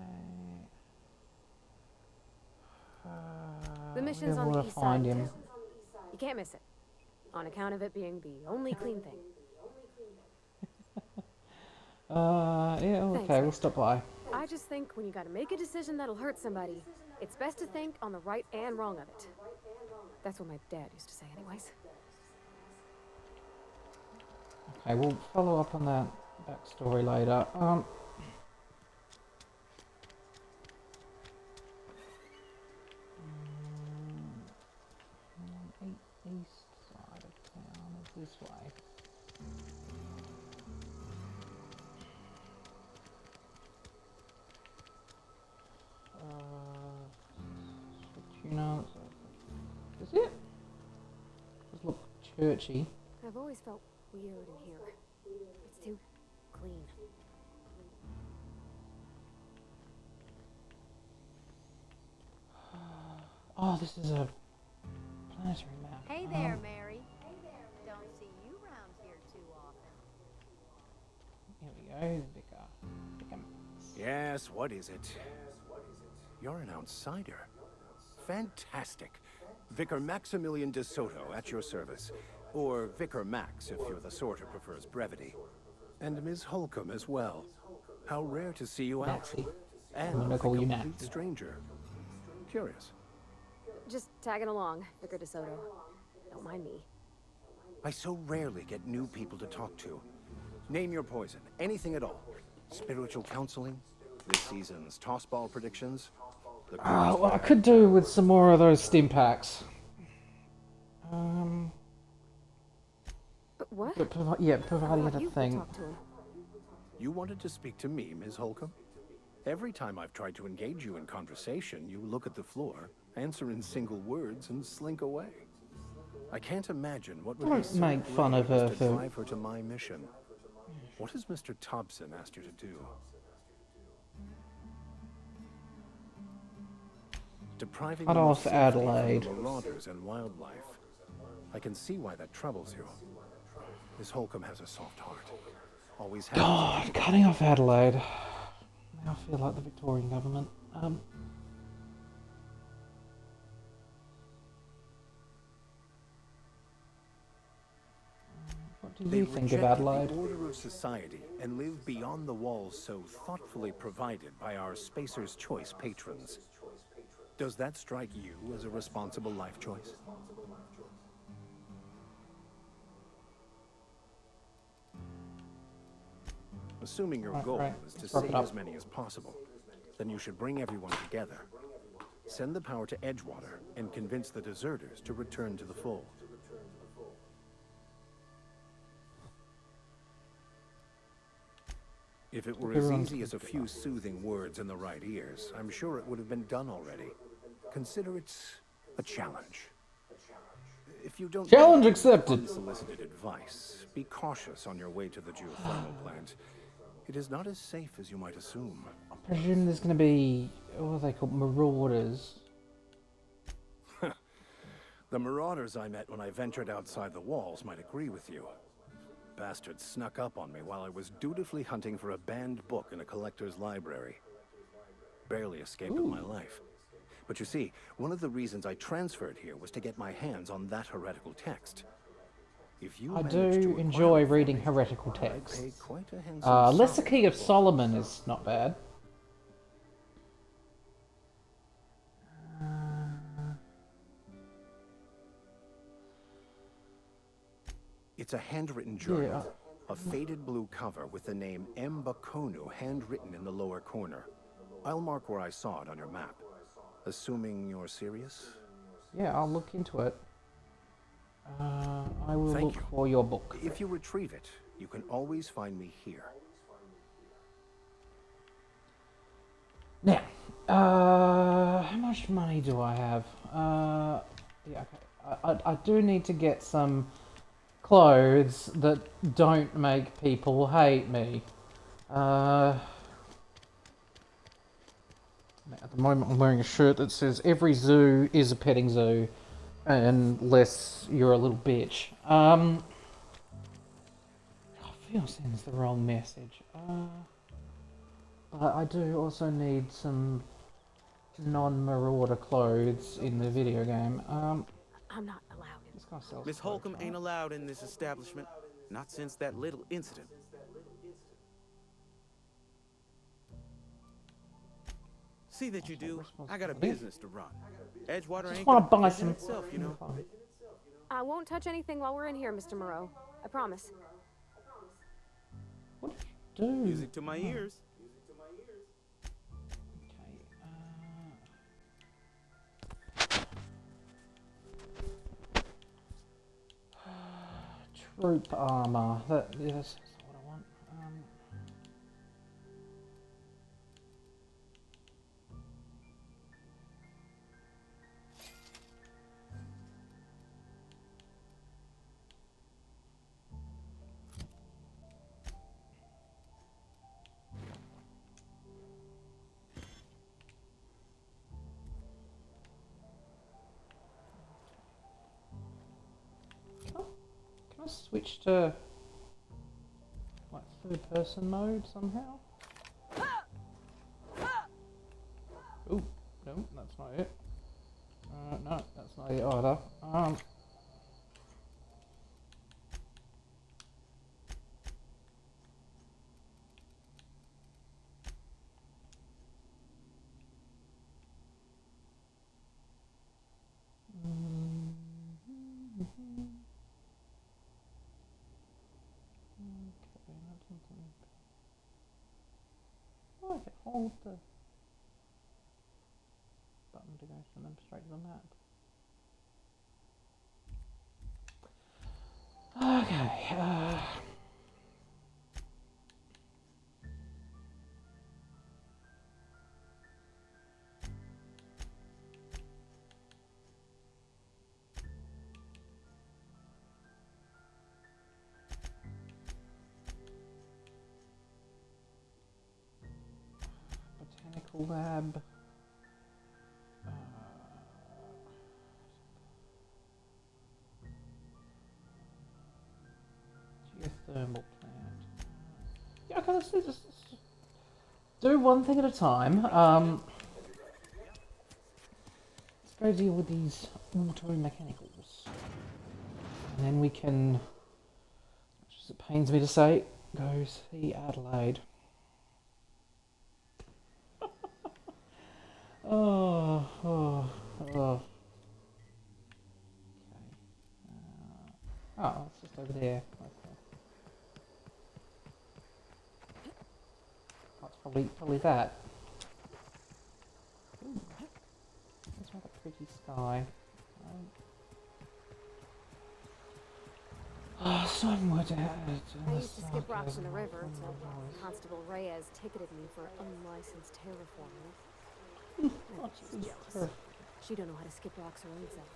The mission's where on will the I east find side of him? town. You can't miss it, on account of it being the only clean thing. Yeah, Thanks, okay, we'll man. stop by. I just think when you gotta make a decision that'll hurt somebody, it's best to think on the right and wrong of it. That's what my dad used to say anyways. Okay, we'll follow up on that backstory later. East side of town is this way. Fortuna. Is it? Does look churchy. I've always felt weird in here. It's too clean. Oh, this is a planetary map. Hey there, Mary. Don't see you around here too often. Here we go, Vicar Max. Yes, what is it? You're an outsider. Fantastic. Vicar Maximilian de Soto at your service. Or Vicar Max if you're the sort who prefers brevity. And Ms. Holcomb as well. How rare to see you out. Maxie. And I'm gonna with a call you complete Maxie. stranger. Curious. Just tagging along, Vicar DeSoto. Don't mind me. I so rarely get new people to talk to. Name your poison. Anything at all. Spiritual counseling? This season's tossball predictions? The Well, I could do with some more of those stim packs. But what? But yeah, I providing thought a you could thing. talk to him. You wanted to speak to me, Ms. Holcomb? Every time I've tried to engage you in conversation, you look at the floor, answer in single words, and slink away. I can't imagine what would be Don't so make fun of brave her as to for- drive her to my mission. What has Mr. Thompson asked you to do? Depriving I'd them of ask safety Adelaide. from the marauders and wildlife. I can see why that troubles you. Ms. Holcomb has a soft heart. Always has. God, cutting off Adelaide. Now I feel like the Victorian government. What do They you think of reject Adelaide? the order of society and live beyond the walls so thoughtfully provided by our Spacer's Choice patrons. Does that strike you as a responsible life choice? Assuming your Right, goal right. is to Let's wrap it save up. as many as possible, then you should bring everyone together. Send the power to Edgewater and convince the deserters to return to the fold. If it were as Everyone's easy as a few soothing words in the right ears, I'm sure it would have been done already. Consider it a challenge. If you don't Challenge take accepted. unsolicited advice, be cautious on your way to the geothermal plant. It is not as safe as you might assume. I presume there's going to be, what are they called, marauders. The marauders I met when I ventured outside the walls might agree with you. Bastards snuck up on me while I was dutifully hunting for a banned book in a collector's library. Barely escaped with my life. But you see, one of the reasons I transferred here was to get my hands on that heretical text. If you I manage do to acquire enjoy it for reading me, heretical I'd pay texts. quite a handsome Lesser sum. Key of Solomon is not bad. It's a handwritten journal. Yeah. A faded blue cover with the name M. Bakonu handwritten in the lower corner. I'll mark where I saw it on your map. Assuming you're serious? Yeah, I'll look into it. I will Thank look you. for your book. If you retrieve it, you can always find me here. Now, how much money do I have? Yeah, okay. I do need to get some clothes that don't make people hate me. At the moment I'm wearing a shirt that says every zoo is a petting zoo unless you're a little bitch. I feel it sends the wrong message. But I do also need some non-marauder clothes in the video game. I'm not allowed in. This guy sells Miss clothes, Holcomb right? ain't allowed in this establishment. Not since that little incident. See that you do. I got a business to run. Edgewater Just ain't want to gonna buy present some. itself, you know. I won't touch anything while we're in here, Mr. Moreau. I promise. What did you do? Music to my ears. Troop armor. That's what I want. Can I switch to like third person mode somehow? Oh, no, that's not it. No, that's not it either. What? hold the button to go from them straight to the map. Okay. Botanical lab. Geothermal plant. Yeah, okay, let's do one thing at a time. Let's go deal with these auto mechanicals. And then we can, much as it pains me to say, go see Adelaide. Oh. Okay. Oh, it's just over there. Okay. Oh, it's probably that. Ooh. That's rather pretty sky. Somewhat I used to skip rocks in the river until Constable Reyes ticketed me for unlicensed terraforming. And she's jealous. She don't know how to skip rocks her own self.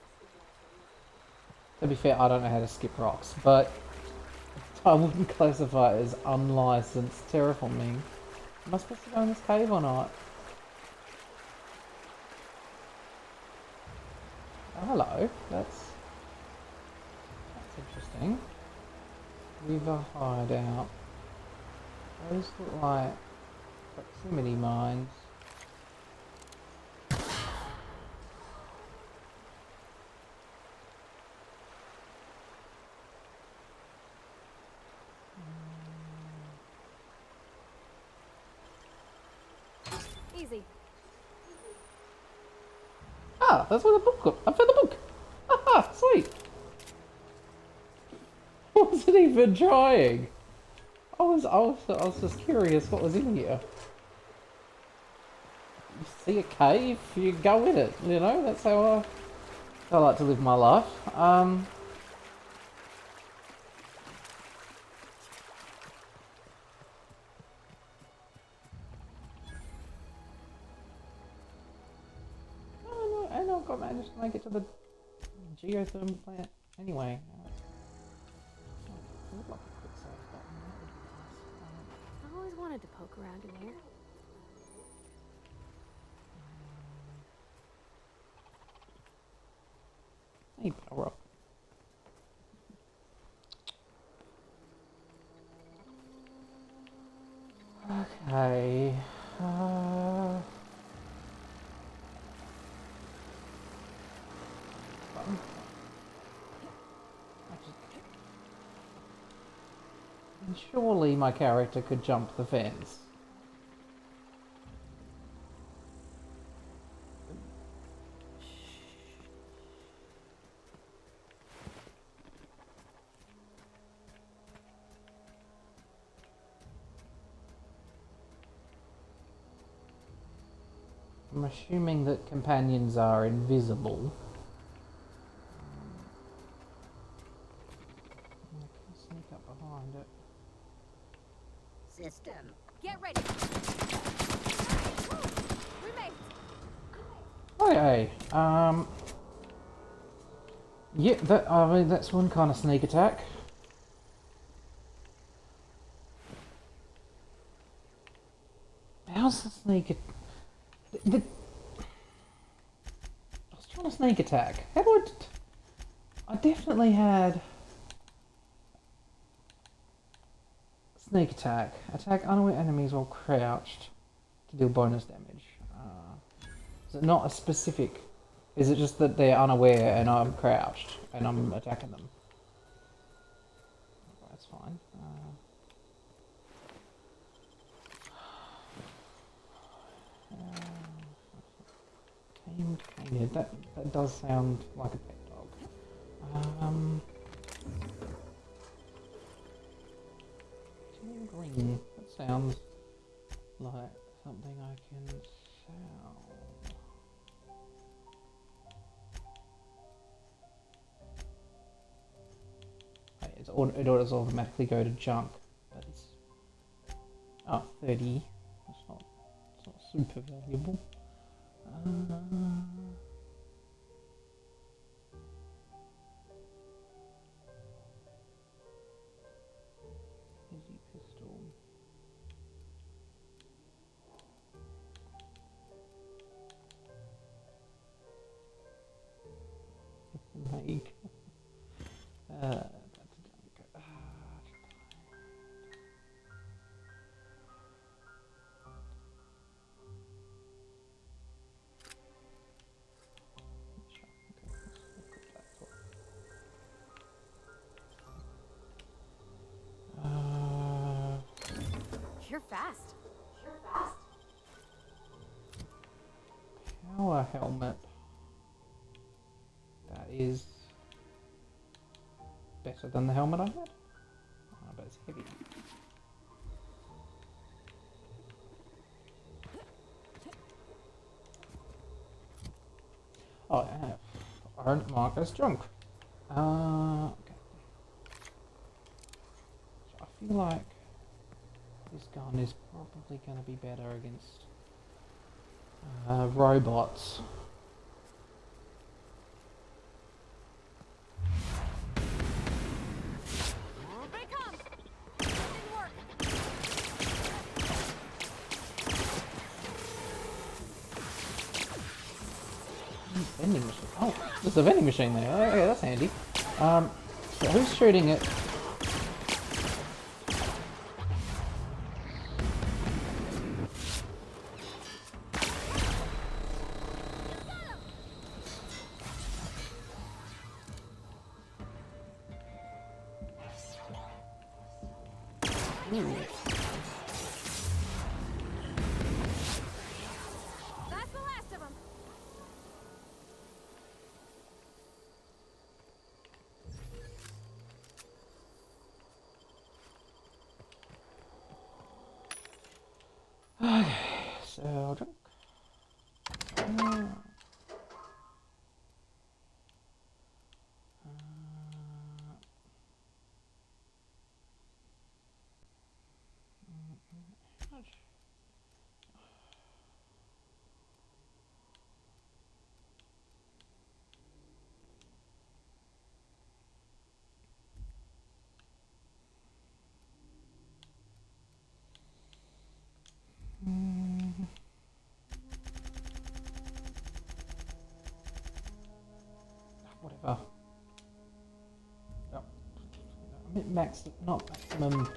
To be fair, I don't know how to skip rocks, but I wouldn't classify it as unlicensed terraforming. Am I supposed to go in this cave or not? Oh, hello. That's interesting. River hideout. Those look like proximity mines. Easy. Ah, that's where the book. I found the book. Haha, sweet. Wasn't even trying. I was just curious what was in here. You see a cave, you go in it. You know, that's how I like to live my life. And I've got managed to make it to the geothermal plant anyway. It looked like a quick save button. That would be nice. I always wanted to poke around in here. Hey, power up. Okay. Surely my character could jump the fence. I'm assuming that companions are invisible. I can sneak up behind it. System. Get ready. Okay, yeah, I mean, that's one kind of sneak attack. How's the sneak attack? I was trying to sneak attack. How do I definitely had sneak attack. Attack unaware enemies while crouched to deal bonus damage. Is it not a specific? Is it just that they're unaware and I'm crouched and I'm attacking them? That's fine. Tamed. That does sound like a pet dog. Green. That sounds like something I can sell. It does automatically go to junk, but it's 30. It's not super valuable. Easy pistol. Make. That's a junk. You're fast. Power helmet. That is better than the helmet I had. Oh, but it's heavy. Oh, I have iron markers junk. Okay. So I feel like this gun is probably going to be better against robots. Vending machine. Oh, there's a vending machine there. Okay, that's handy. So who's shooting it? Ooh. That's the last of them. Okay, so junk. Whatever. Yep. Max, not maximum.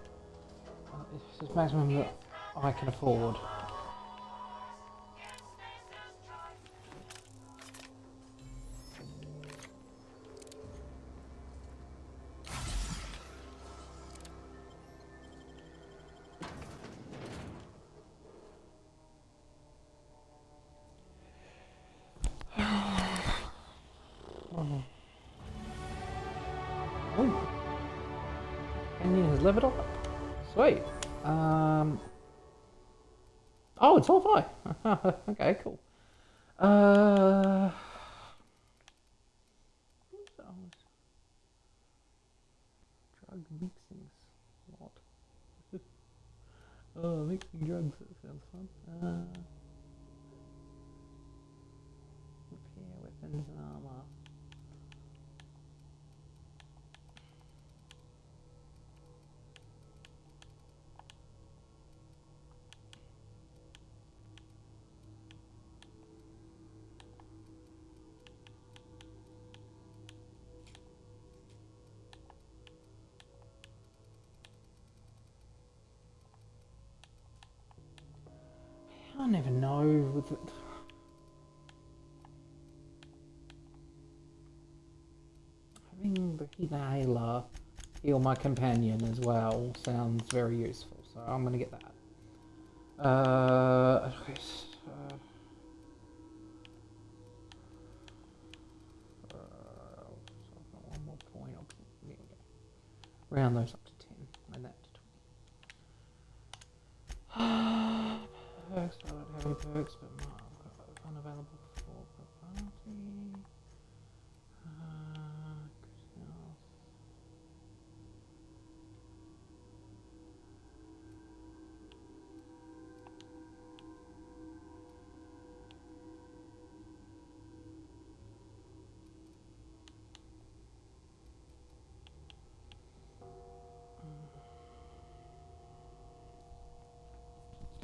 It's just maximum that I can afford. Oh, Canyon has leveled up. Sweet. Oh, it's all fine. Okay, cool. Drug mixing slot. Oh, mixing drugs. That sounds fun. Repair weapons and armor. I never know with it. Having the inhaler heal my companion as well sounds very useful, so I'm gonna get that. Okay, so I've got one more point. I'll round those up to 10 and that to 20. Perks, perks, but unavailable for propriety. Critical health.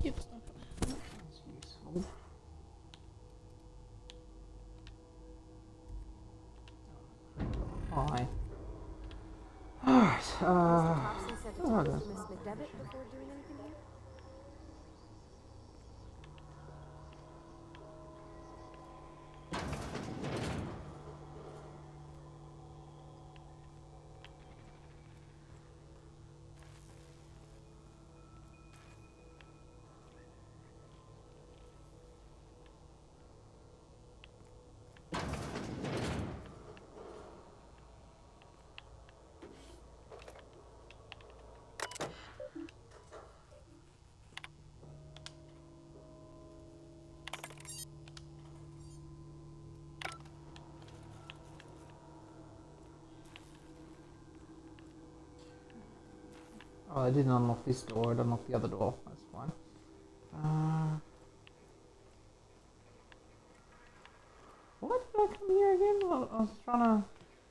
Yep. That's useful. Hi. Alright, Mr. Thompson said to talk to that's Miss McDevitt before doing anything here? Oh, I didn't unlock this door, it unlocked the other door. That's fine. Why did I come here again? I was trying to...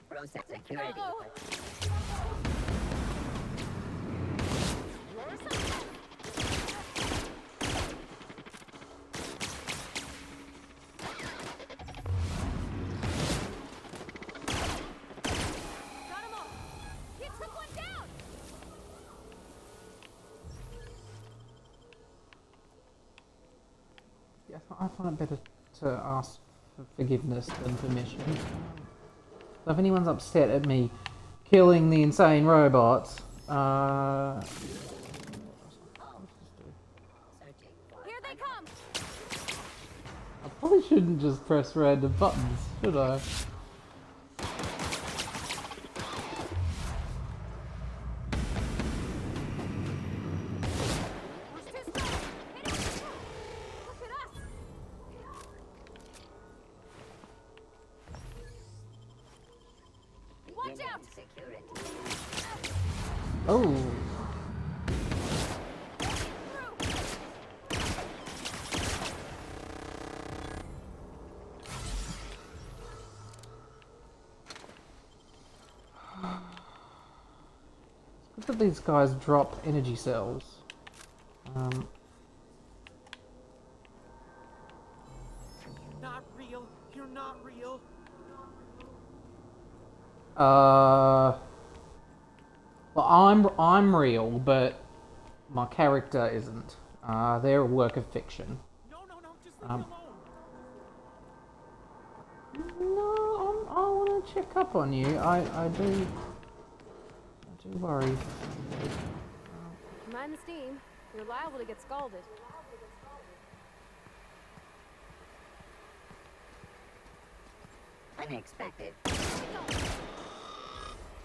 Process security. Yeah, I find it better to ask for forgiveness than permission. So if anyone's upset at me killing the insane robots, Here they come! I probably shouldn't just press random buttons, should I? Watch out! Oh. It's good that these guys drop energy cells. Not real. You're not real. Well, I'm real, but my character isn't. They're a work of fiction. No, just leave me alone. No, I want to check up on you. I do worry. Mind the steam. You're liable to get scalded. Unexpected.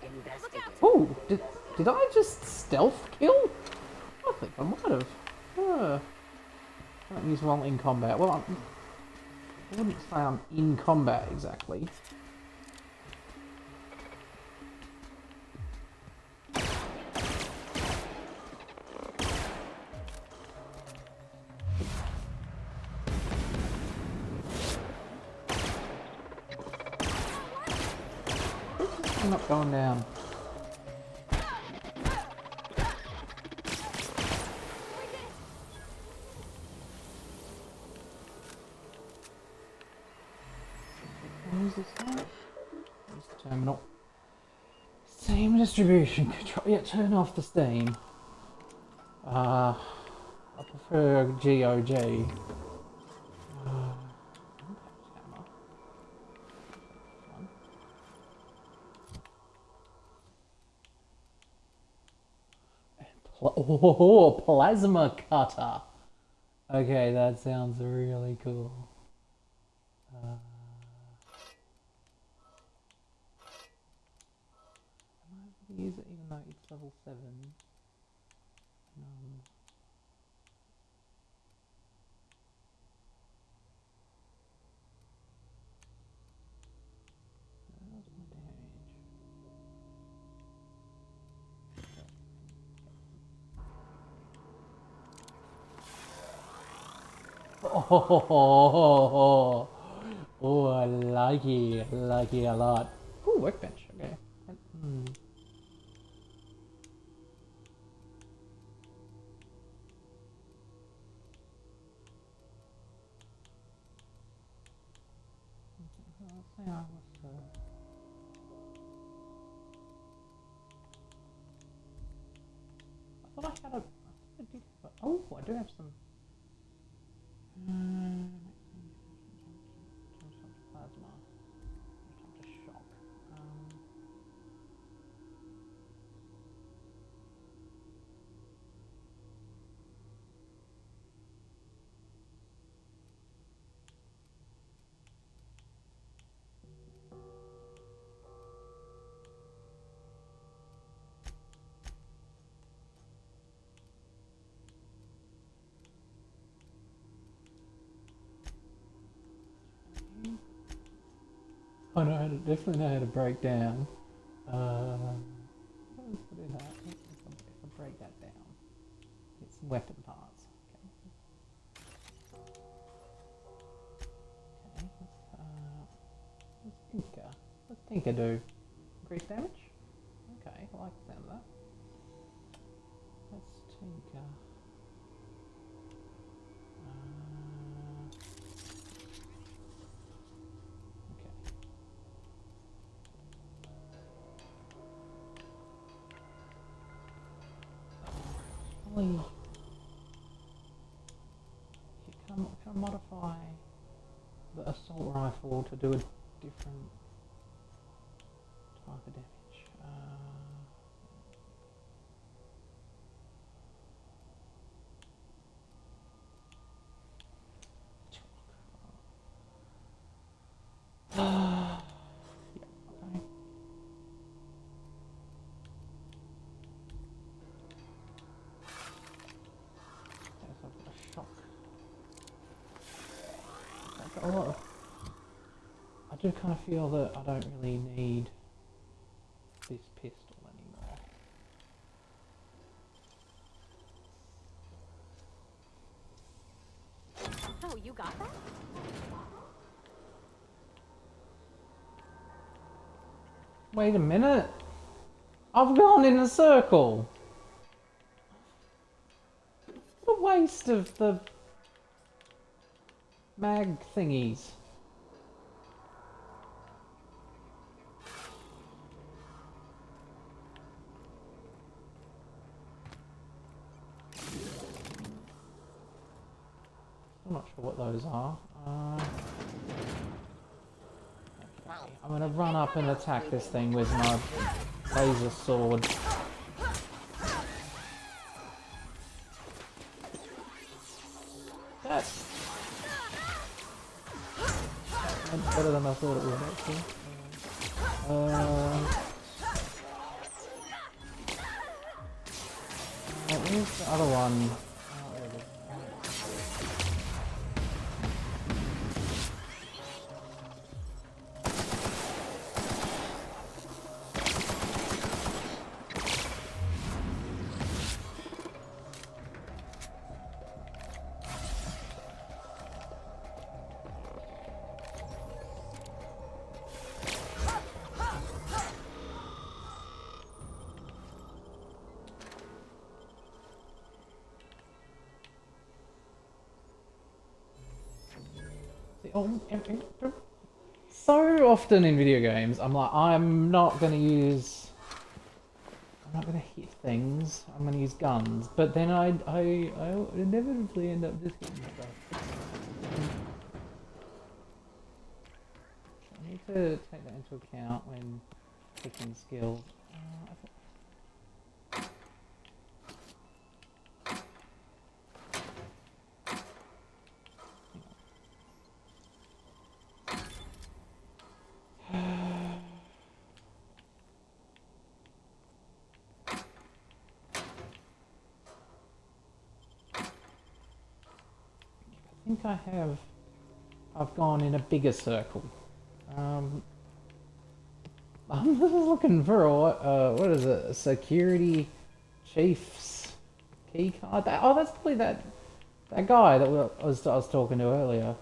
Investigate. Oh, did I just stealth kill? I think I might have. Don't use while in combat. Well, I wouldn't say I'm in combat exactly. I'm not going down. Use this one. Use the terminal. Steam distribution control. Yeah, turn off the steam. I prefer GOG. Oh, plasma cutter. Okay, that sounds really cool. Use it even though it's level 7. Oh, I like it. I like it a lot. Ooh, workbench. Okay. Hmm. I thought I had a. Oh, I do have some. Plasma. To shock. I know how to, definitely know how to break down. What do that? If I break that down, get some weapon parts. Okay. Let's tinker. What's tinker do? Increase damage? Okay, I like the sound of that. Let's tinker. You can modify the assault rifle to do a different type of damage. I do kind of feel that I don't really need this pistol anymore. Oh, you got that? Wait a minute. I've gone in a circle. What a waste of the mag thingies. I'm not sure what those are. Okay. I'm gonna run up and attack this thing with my laser sword. That's better than I thought it would actually. Where's the other one? So often in video games, I'm like, I'm not gonna hit things. I'm gonna use guns, but then I inevitably end up just hitting stuff. I need to take that into account when picking skills. I've gone in a bigger circle. I'm just looking for a, what is it, a security chief's key card? That's probably that That guy that I was talking to earlier.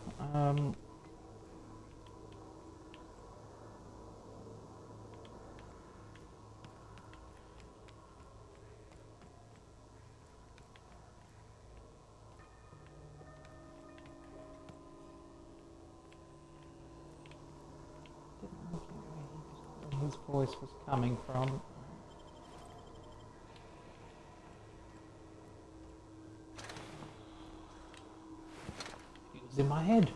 Where his voice was coming from. It was in my head.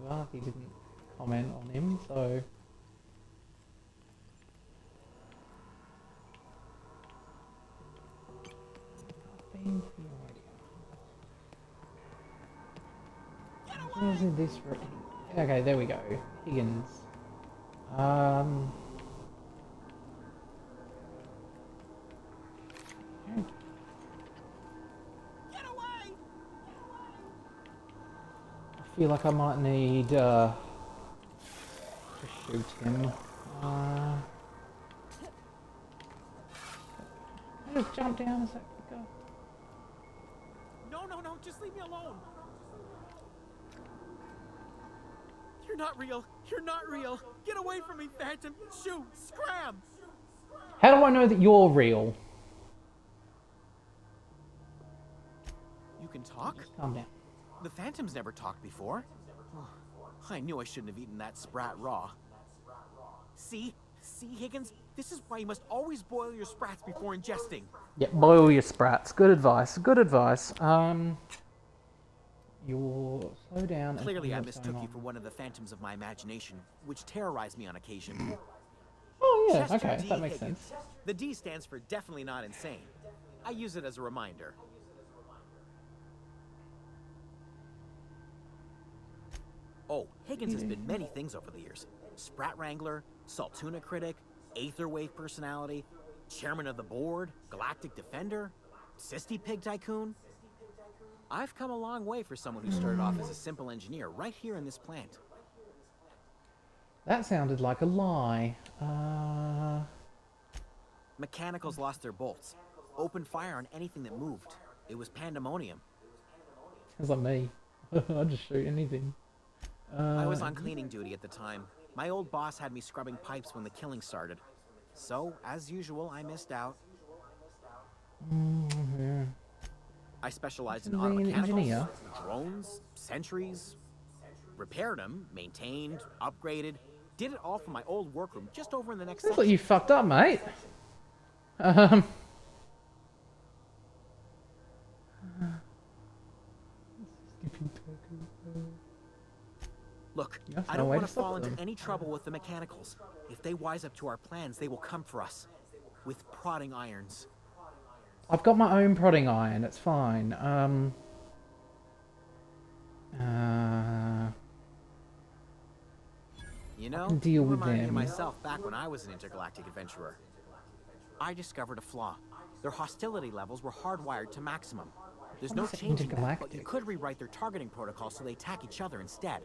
Well, he didn't comment on him, so. Where's this? Okay, there we go. Higgins. Okay. I feel like I might need to shoot him. I just jump down a sec. No, just leave me alone. You're not real. You're not real. Get away from me, Phantom. Shoot, scram. How do I know that you're real? You can talk? Just calm down. The Phantom's never talked before. I knew I shouldn't have eaten that sprat raw. See, Higgins? This is why you must always boil your sprats before ingesting. Yeah, boil your sprats. Good advice. Good advice. You'll slow down. Clearly, I mistook you for one of the phantoms of my imagination, which terrorized me on occasion. Oh yeah, Chester okay, D. that makes Higgins. sense. The D stands for definitely not insane. I use it as a reminder. Oh, Higgins has been many things over the years. Sprat Wrangler, Saltuna Critic, Aetherwave Personality, Chairman of the Board, Galactic Defender, Sisty Pig Tycoon. I've come a long way for someone who started off as a simple engineer right here in this plant. That sounded like a lie. Mechanicals lost their bolts. Opened fire on anything that moved. It was pandemonium. Sounds like me. I'd just shoot anything. I was on cleaning duty at the time. My old boss had me scrubbing pipes when the killing started. So, as usual, I missed out. Yeah. I specialized in Being auto an mechanicals, engineer. drones, sentries. Repaired them, maintained, upgraded. Did it all from my old workroom just over in the next Sounds section. like you fucked up, mate. Look, That's I no don't way want to to stop fall into them. any trouble with the mechanicals. If they wise up to our plans, they will come for us. With prodding irons. I've got my own prodding iron. It's fine. You know, can deal you with remind me of them. myself back when I was an intergalactic adventurer. I discovered a flaw. Their hostility levels were hardwired to maximum. There's no What's changing that, but you intergalactic? could rewrite their targeting protocol so they attack each other instead.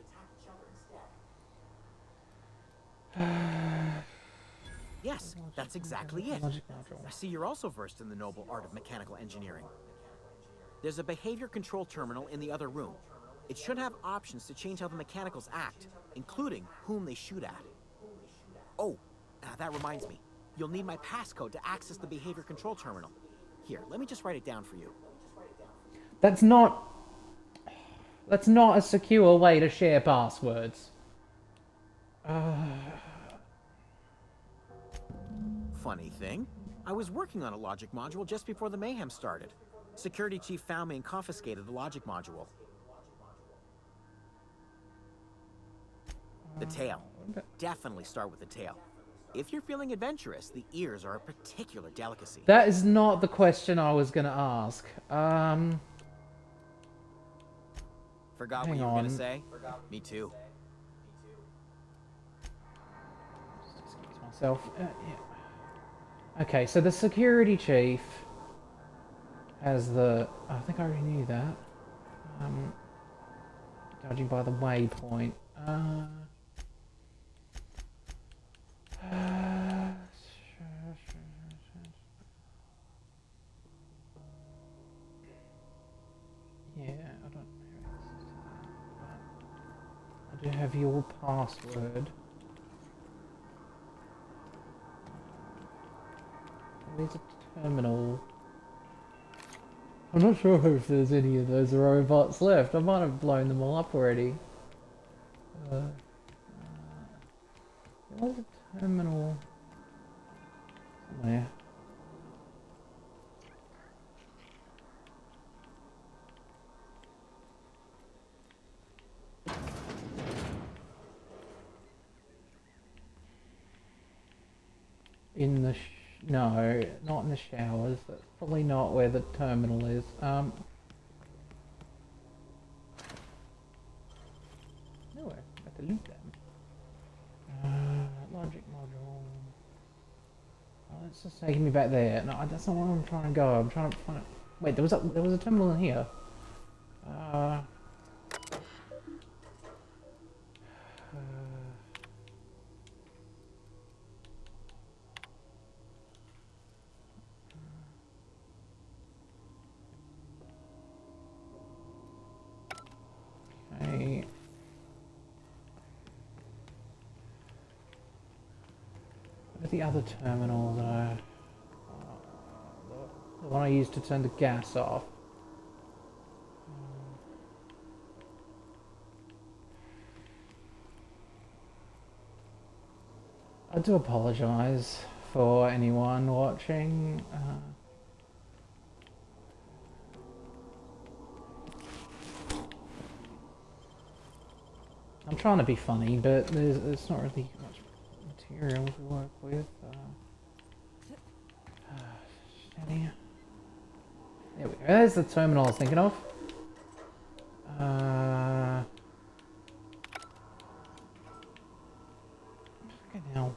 Yes, that's exactly it. Logic module. I see you're also versed in the noble art of mechanical engineering. There's a behavior control terminal in the other room. It should have options to change how the mechanicals act, including whom they shoot at. Oh, that reminds me. You'll need my passcode to access the behavior control terminal. Here, let me just write it down for you. That's not a secure way to share passwords. Funny thing, I was working on a logic module just before the mayhem started. Security chief found me and confiscated the logic module. The tail. Definitely start with the tail. If you're feeling adventurous, the ears are a particular delicacy. That is not the question I was gonna ask. Forgot hang what you were on. gonna say? Me too. Myself. Yeah. Okay, so the security chief has the. I think I already knew that. Judging by the waypoint. I do have your password. There's a terminal. I'm not sure if there's any of those robots left. I might have blown them all up already. There was a terminal somewhere. In the no, not in the showers. That's probably not where the terminal is. Nowhere. Got to loot them. Logic module. Oh, it's just taking me back there. No, that's not where I'm trying to go. I'm trying to find. Wait, there was a terminal in here. Okay. Where's the other terminal that the one I used to turn the gas off? I do apologise for anyone watching. I'm trying to be funny, but there's not really much material to work with. There we go. There's the terminal I was thinking of. Fucking hell.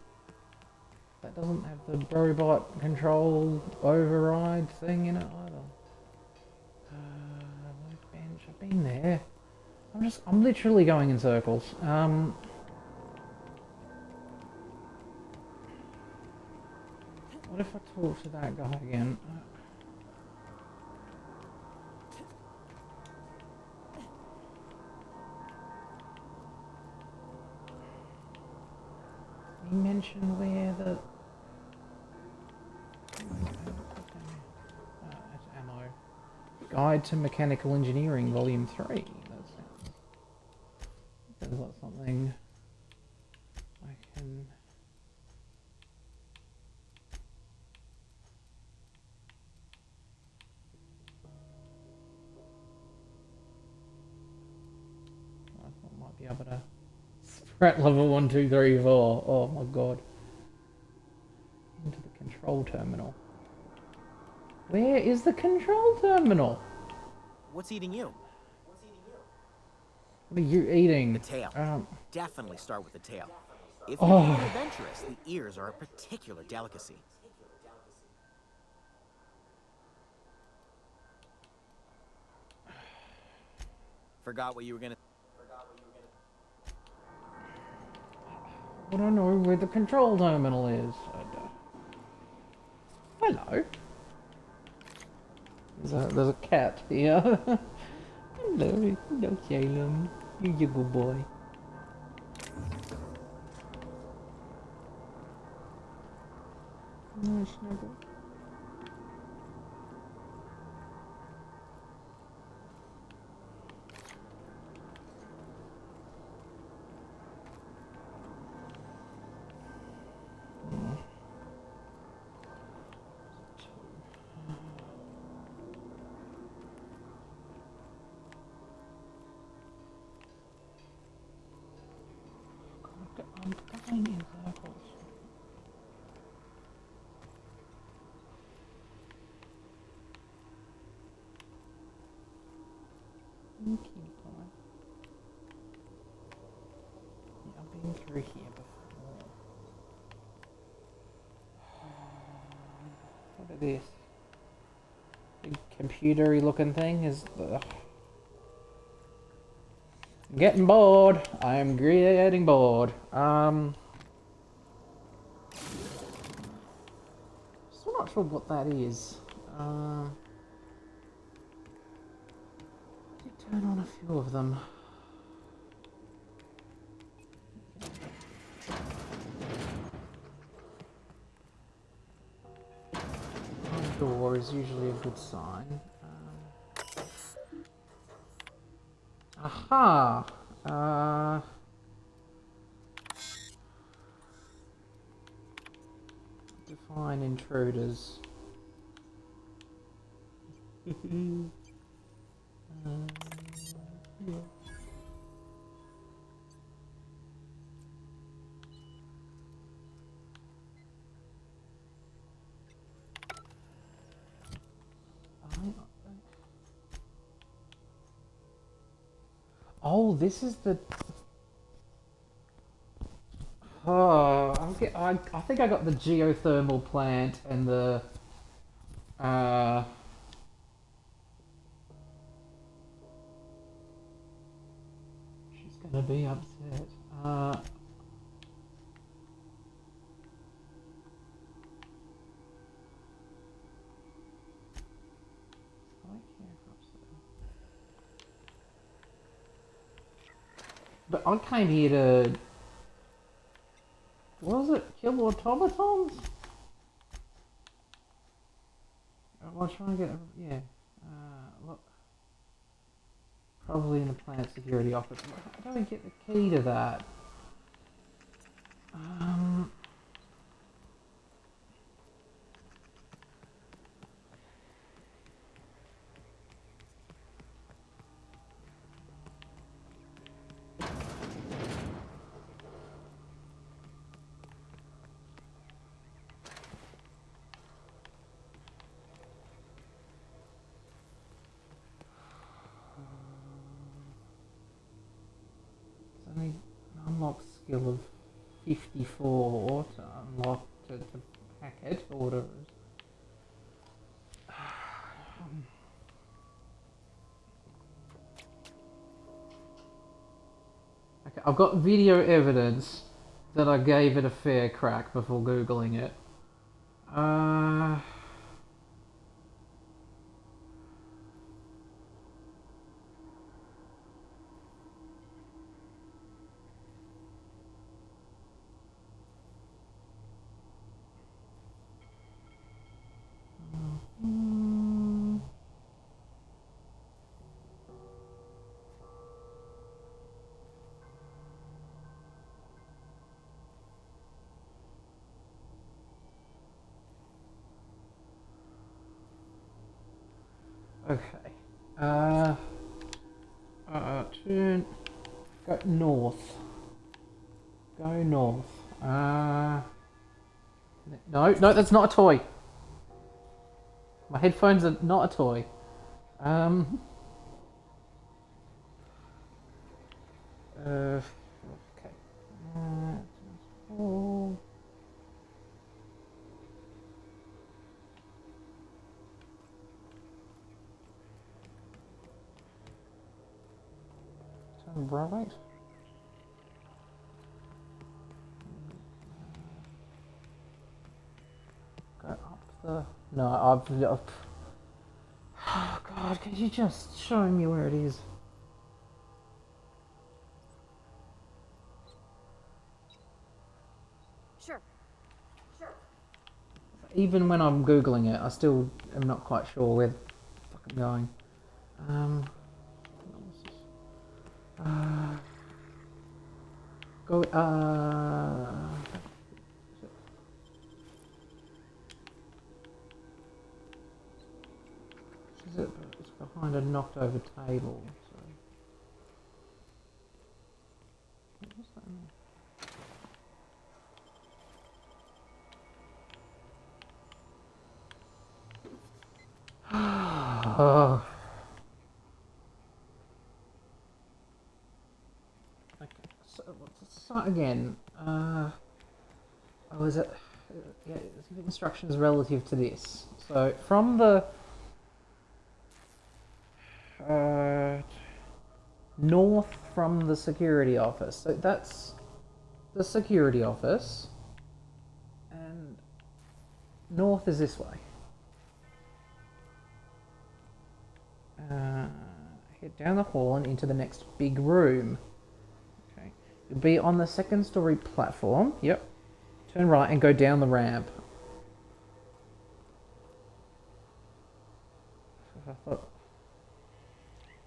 That doesn't have the robot control override thing in it either. Workbench. I've been there. I'm literally going in circles. What if I talk to that guy again? He mentioned where the... that's ammo. Guide to Mechanical Engineering, Volume 3. Sounds like something I can... I might be able to spread level 1, 2, 3, 4. Oh my god. Into the control terminal. Where is the control terminal? What's eating you? What are you eating? The tail. Definitely start with the tail. If Oh. you're feeling adventurous, the ears are a particular delicacy. Forgot what you were gonna... I don't know where the control terminal is. Hello. There's a cat here. Hello, Salem. You're a good boy. No, Snuggle. I'm going in circles. Thank you, boy. Yeah, I've been through here before. What is this? Big computer-y looking thing is the... Getting bored. I'm getting bored. Still not sure what that is. Did turn on a few of them. is usually a good sign. Aha! Define intruders. Yeah. Oh, this is the. Oh, I think I got the geothermal plant and the. She's gonna be upset. But I came here to. What was it? Kill automatons? I was trying to get. Yeah. Look. Probably in the plant security office. How do I get the key to that? Only unlock skill of 54 to unlock to packet orders. Okay, I've got video evidence that I gave it a fair crack before Googling it. Okay. Turn. Go north. Go north. No, that's not a toy. My headphones are not a toy. Okay. Oh. Turn right. Go up the. No, I've. Oh God! Could you just show me where it is? Sure. Even when I'm googling it, I still am not quite sure where the fuck I'm going. Go. Is it? It's behind a knocked over table. So. What's that mean? Oh. Okay, so let's start again. Oh, is it? Yeah, the instructions relative to this. So from the north from the security office. So that's the security office, and north is this way. Head down the hall and into the next big room. Okay, you'll be on the second story platform. Yep. Turn right and go down the ramp.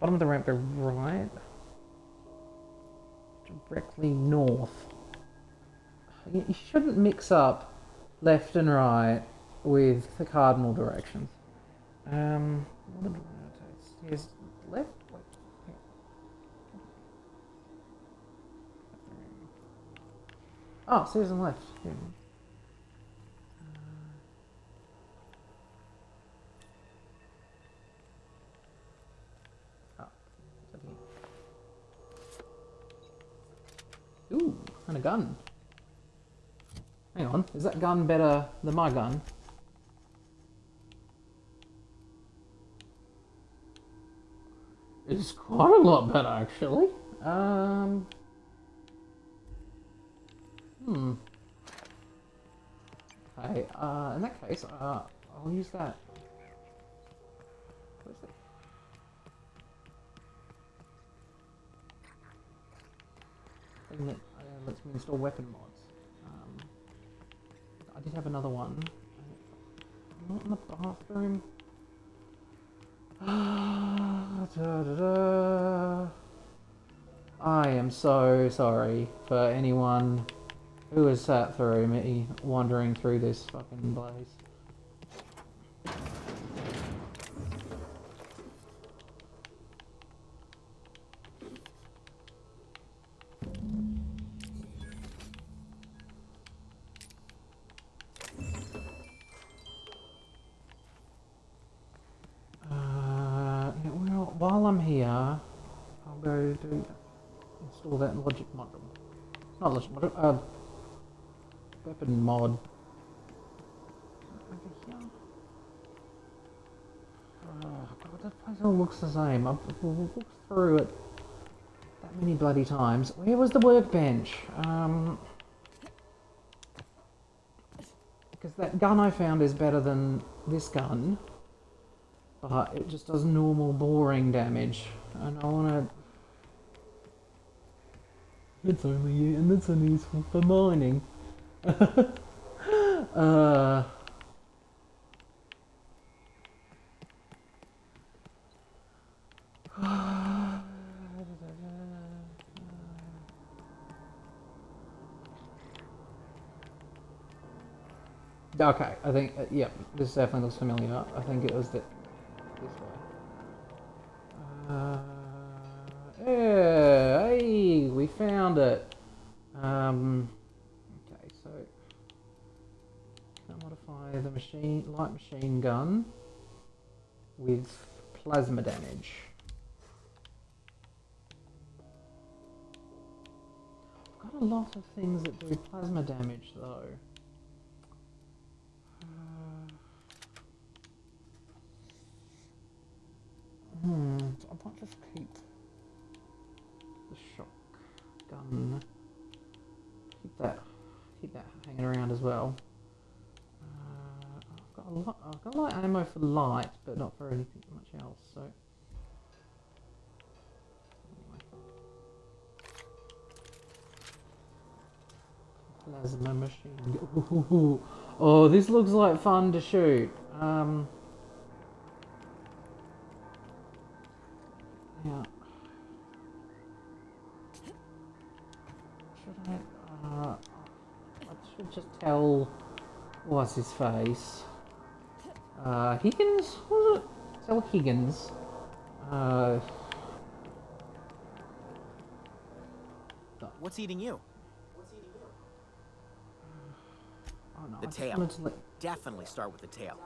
Bottom of the ramp, go right. Directly north. You shouldn't mix up left and right with the cardinal directions. Here's left. Wait. Oh, so here's on left. Yeah. Ooh, and a gun. Hang on, is that gun better than my gun? It's quite a lot better, actually. Okay, in that case, I'll use that. What is it? Thing that lets me install weapon mods. I did have another one. Not in the bathroom. I am so sorry for anyone who has sat through me wandering through this fucking place. Well, while I'm here, I'll go to install that logic module. Not logic module, weapon mod. Over here. Oh god, that place all looks the same. I've walked through it that many bloody times. Where was the workbench? Because that gun I found is better than this gun, but it just does normal boring damage, and I wanna... It's only useful for mining. Okay, I think, yeah, this definitely looks familiar. I think it was this way. Yeah, hey, we found it. Okay, so can I modify the light machine gun with plasma damage. I've got a lot of things that do plasma damage though. I might just keep the shock gun. Keep that hanging around as well. I've got a lot of ammo for light, but not for anything much else. So plasma machine. Ooh. Oh, this looks like fun to shoot. Yeah. Should I should just tell what's his face? Higgins? Was it? Tell Higgins. What's eating you? Oh, no, the tail. Definitely start with the tail.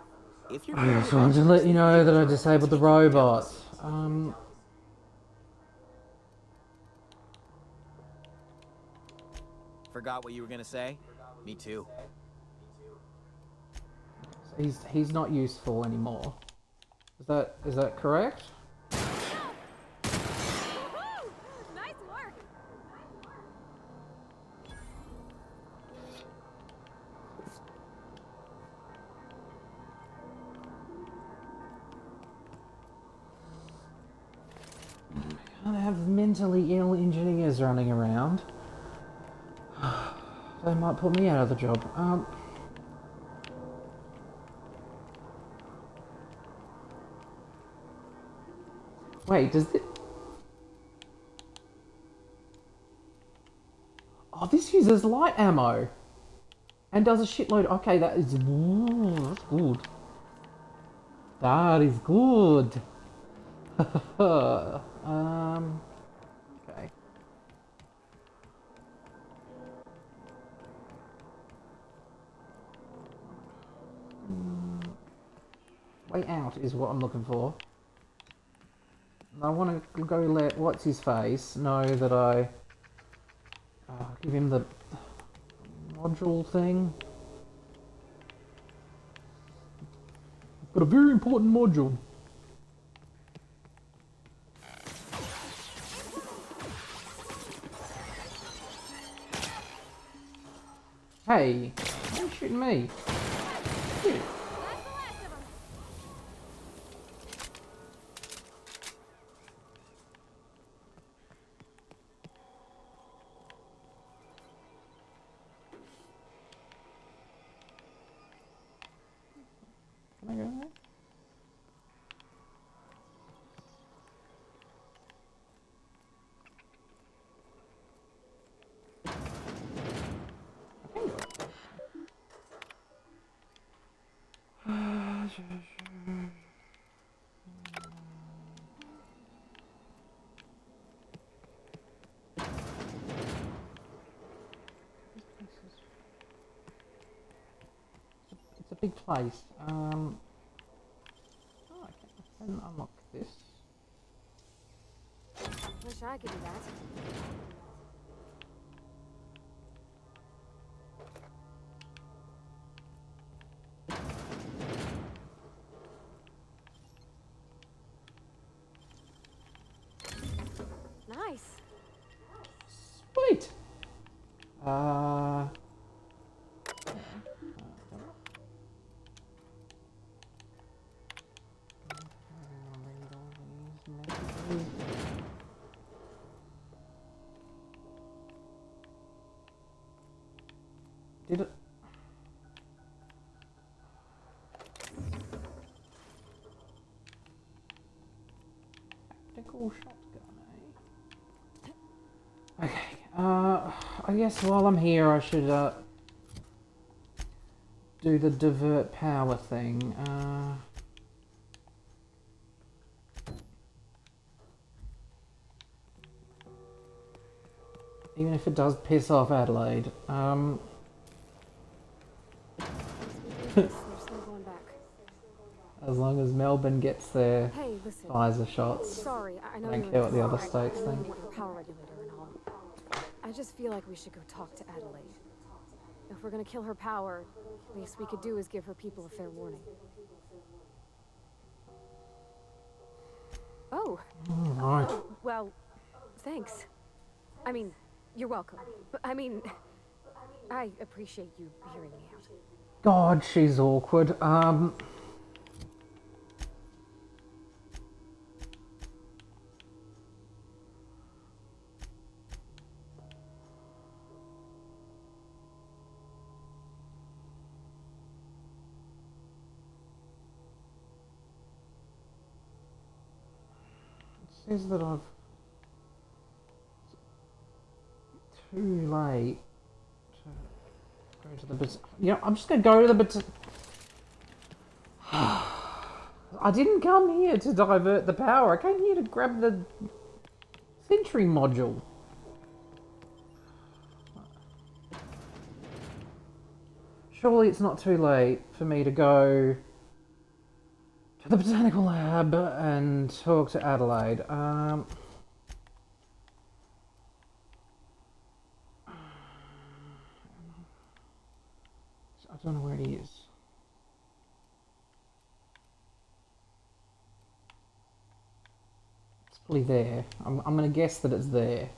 If you're I just wanted to let you know that I disabled the robot. Forgot what you were gonna say? Me too. He's not useful anymore. Is that correct? Nice work. Can't have mentally ill engineers running around. They might put me out of the job. Wait, does this... Oh, this uses light ammo. And does a shitload... Okay, that is... Ooh, that's good. That is good. Okay. Way out is what I'm looking for. I want to go let what's his face know that I give him the module thing. I've got a very important module. Hey, why are you shooting me? Shoot. Can I go there? It's a big place. Oh, I can unlock this. Wish I could do that. Nice. Sweet. Did it? Tactical shotgun, eh? Okay, I guess while I'm here I should, do the divert power thing, even if it does piss off Adelaide, There's no going back. as long as Melbourne gets their Hey, listen. Pfizer shots. Sorry, I know I don't you're care what the in other charge. states I know think. you're your power regulator and all. I just feel like we should go talk to Adelaide. If we're gonna kill her power, the least we could do is give her people a fair warning. Oh. Alright. Well, thanks. I mean, you're welcome. But I mean, I appreciate you hearing me out. God, she's awkward. It says that I've too late to go to the you know, I'm just gonna go to the I didn't come here to divert the power. I came here to grab the Sentry module. Surely it's not too late for me to go to the botanical lab and talk to Adelaide. I don't know where it is. It's probably there. I'm gonna guess that it's there.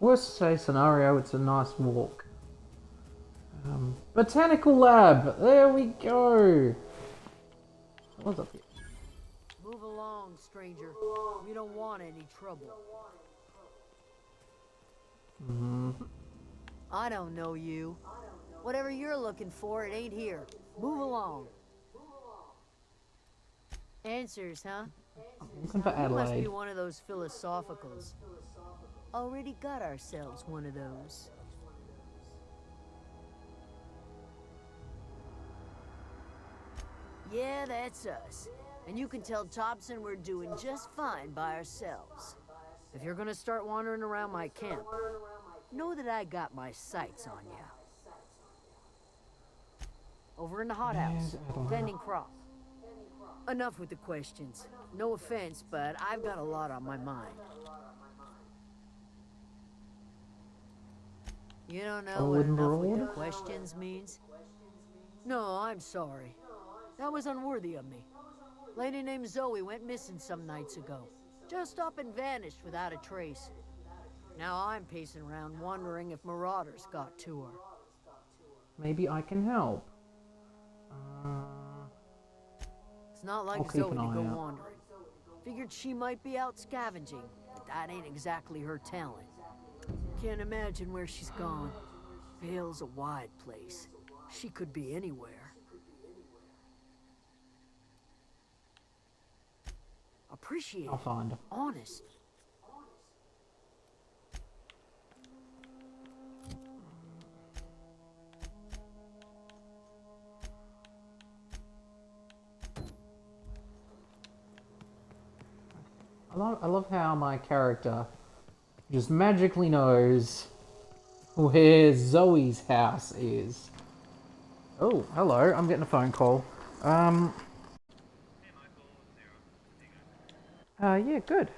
worst case scenario, it's a nice walk. Botanical lab. There we go. What's up here? Move along, stranger. We don't want any trouble. I don't know you. Whatever you're looking for, it ain't here. Move along. Answers, huh? I'm looking for You must be Adelaide. one of those philosophicals. Already got ourselves one of those. Yeah, that's us. And you can tell Thompson we're doing just fine by ourselves. If you're gonna start wandering around my camp, know that I got my sights on you. Over in the hothouse, tending crop. Enough with the questions. No offense, but I've got a lot on my mind. You don't know what wooden enough with the marauder? questions means? No, I'm sorry. That was unworthy of me. Lady named Zoe went missing some nights ago. Just up and vanished without a trace. Now I'm pacing around wondering if marauders got to her. Maybe I can help. It's not I'll like keep Zoe an to eye go out. wandering. Figured she might be out scavenging, but that ain't exactly her talent. Can't imagine where she's gone. Vale's a wide place. She could be anywhere. Appreciate I'll it. find her. Honest. I love how my character just magically knows where Zoe's house is. Oh, hello, I'm getting a phone call. Yeah, good.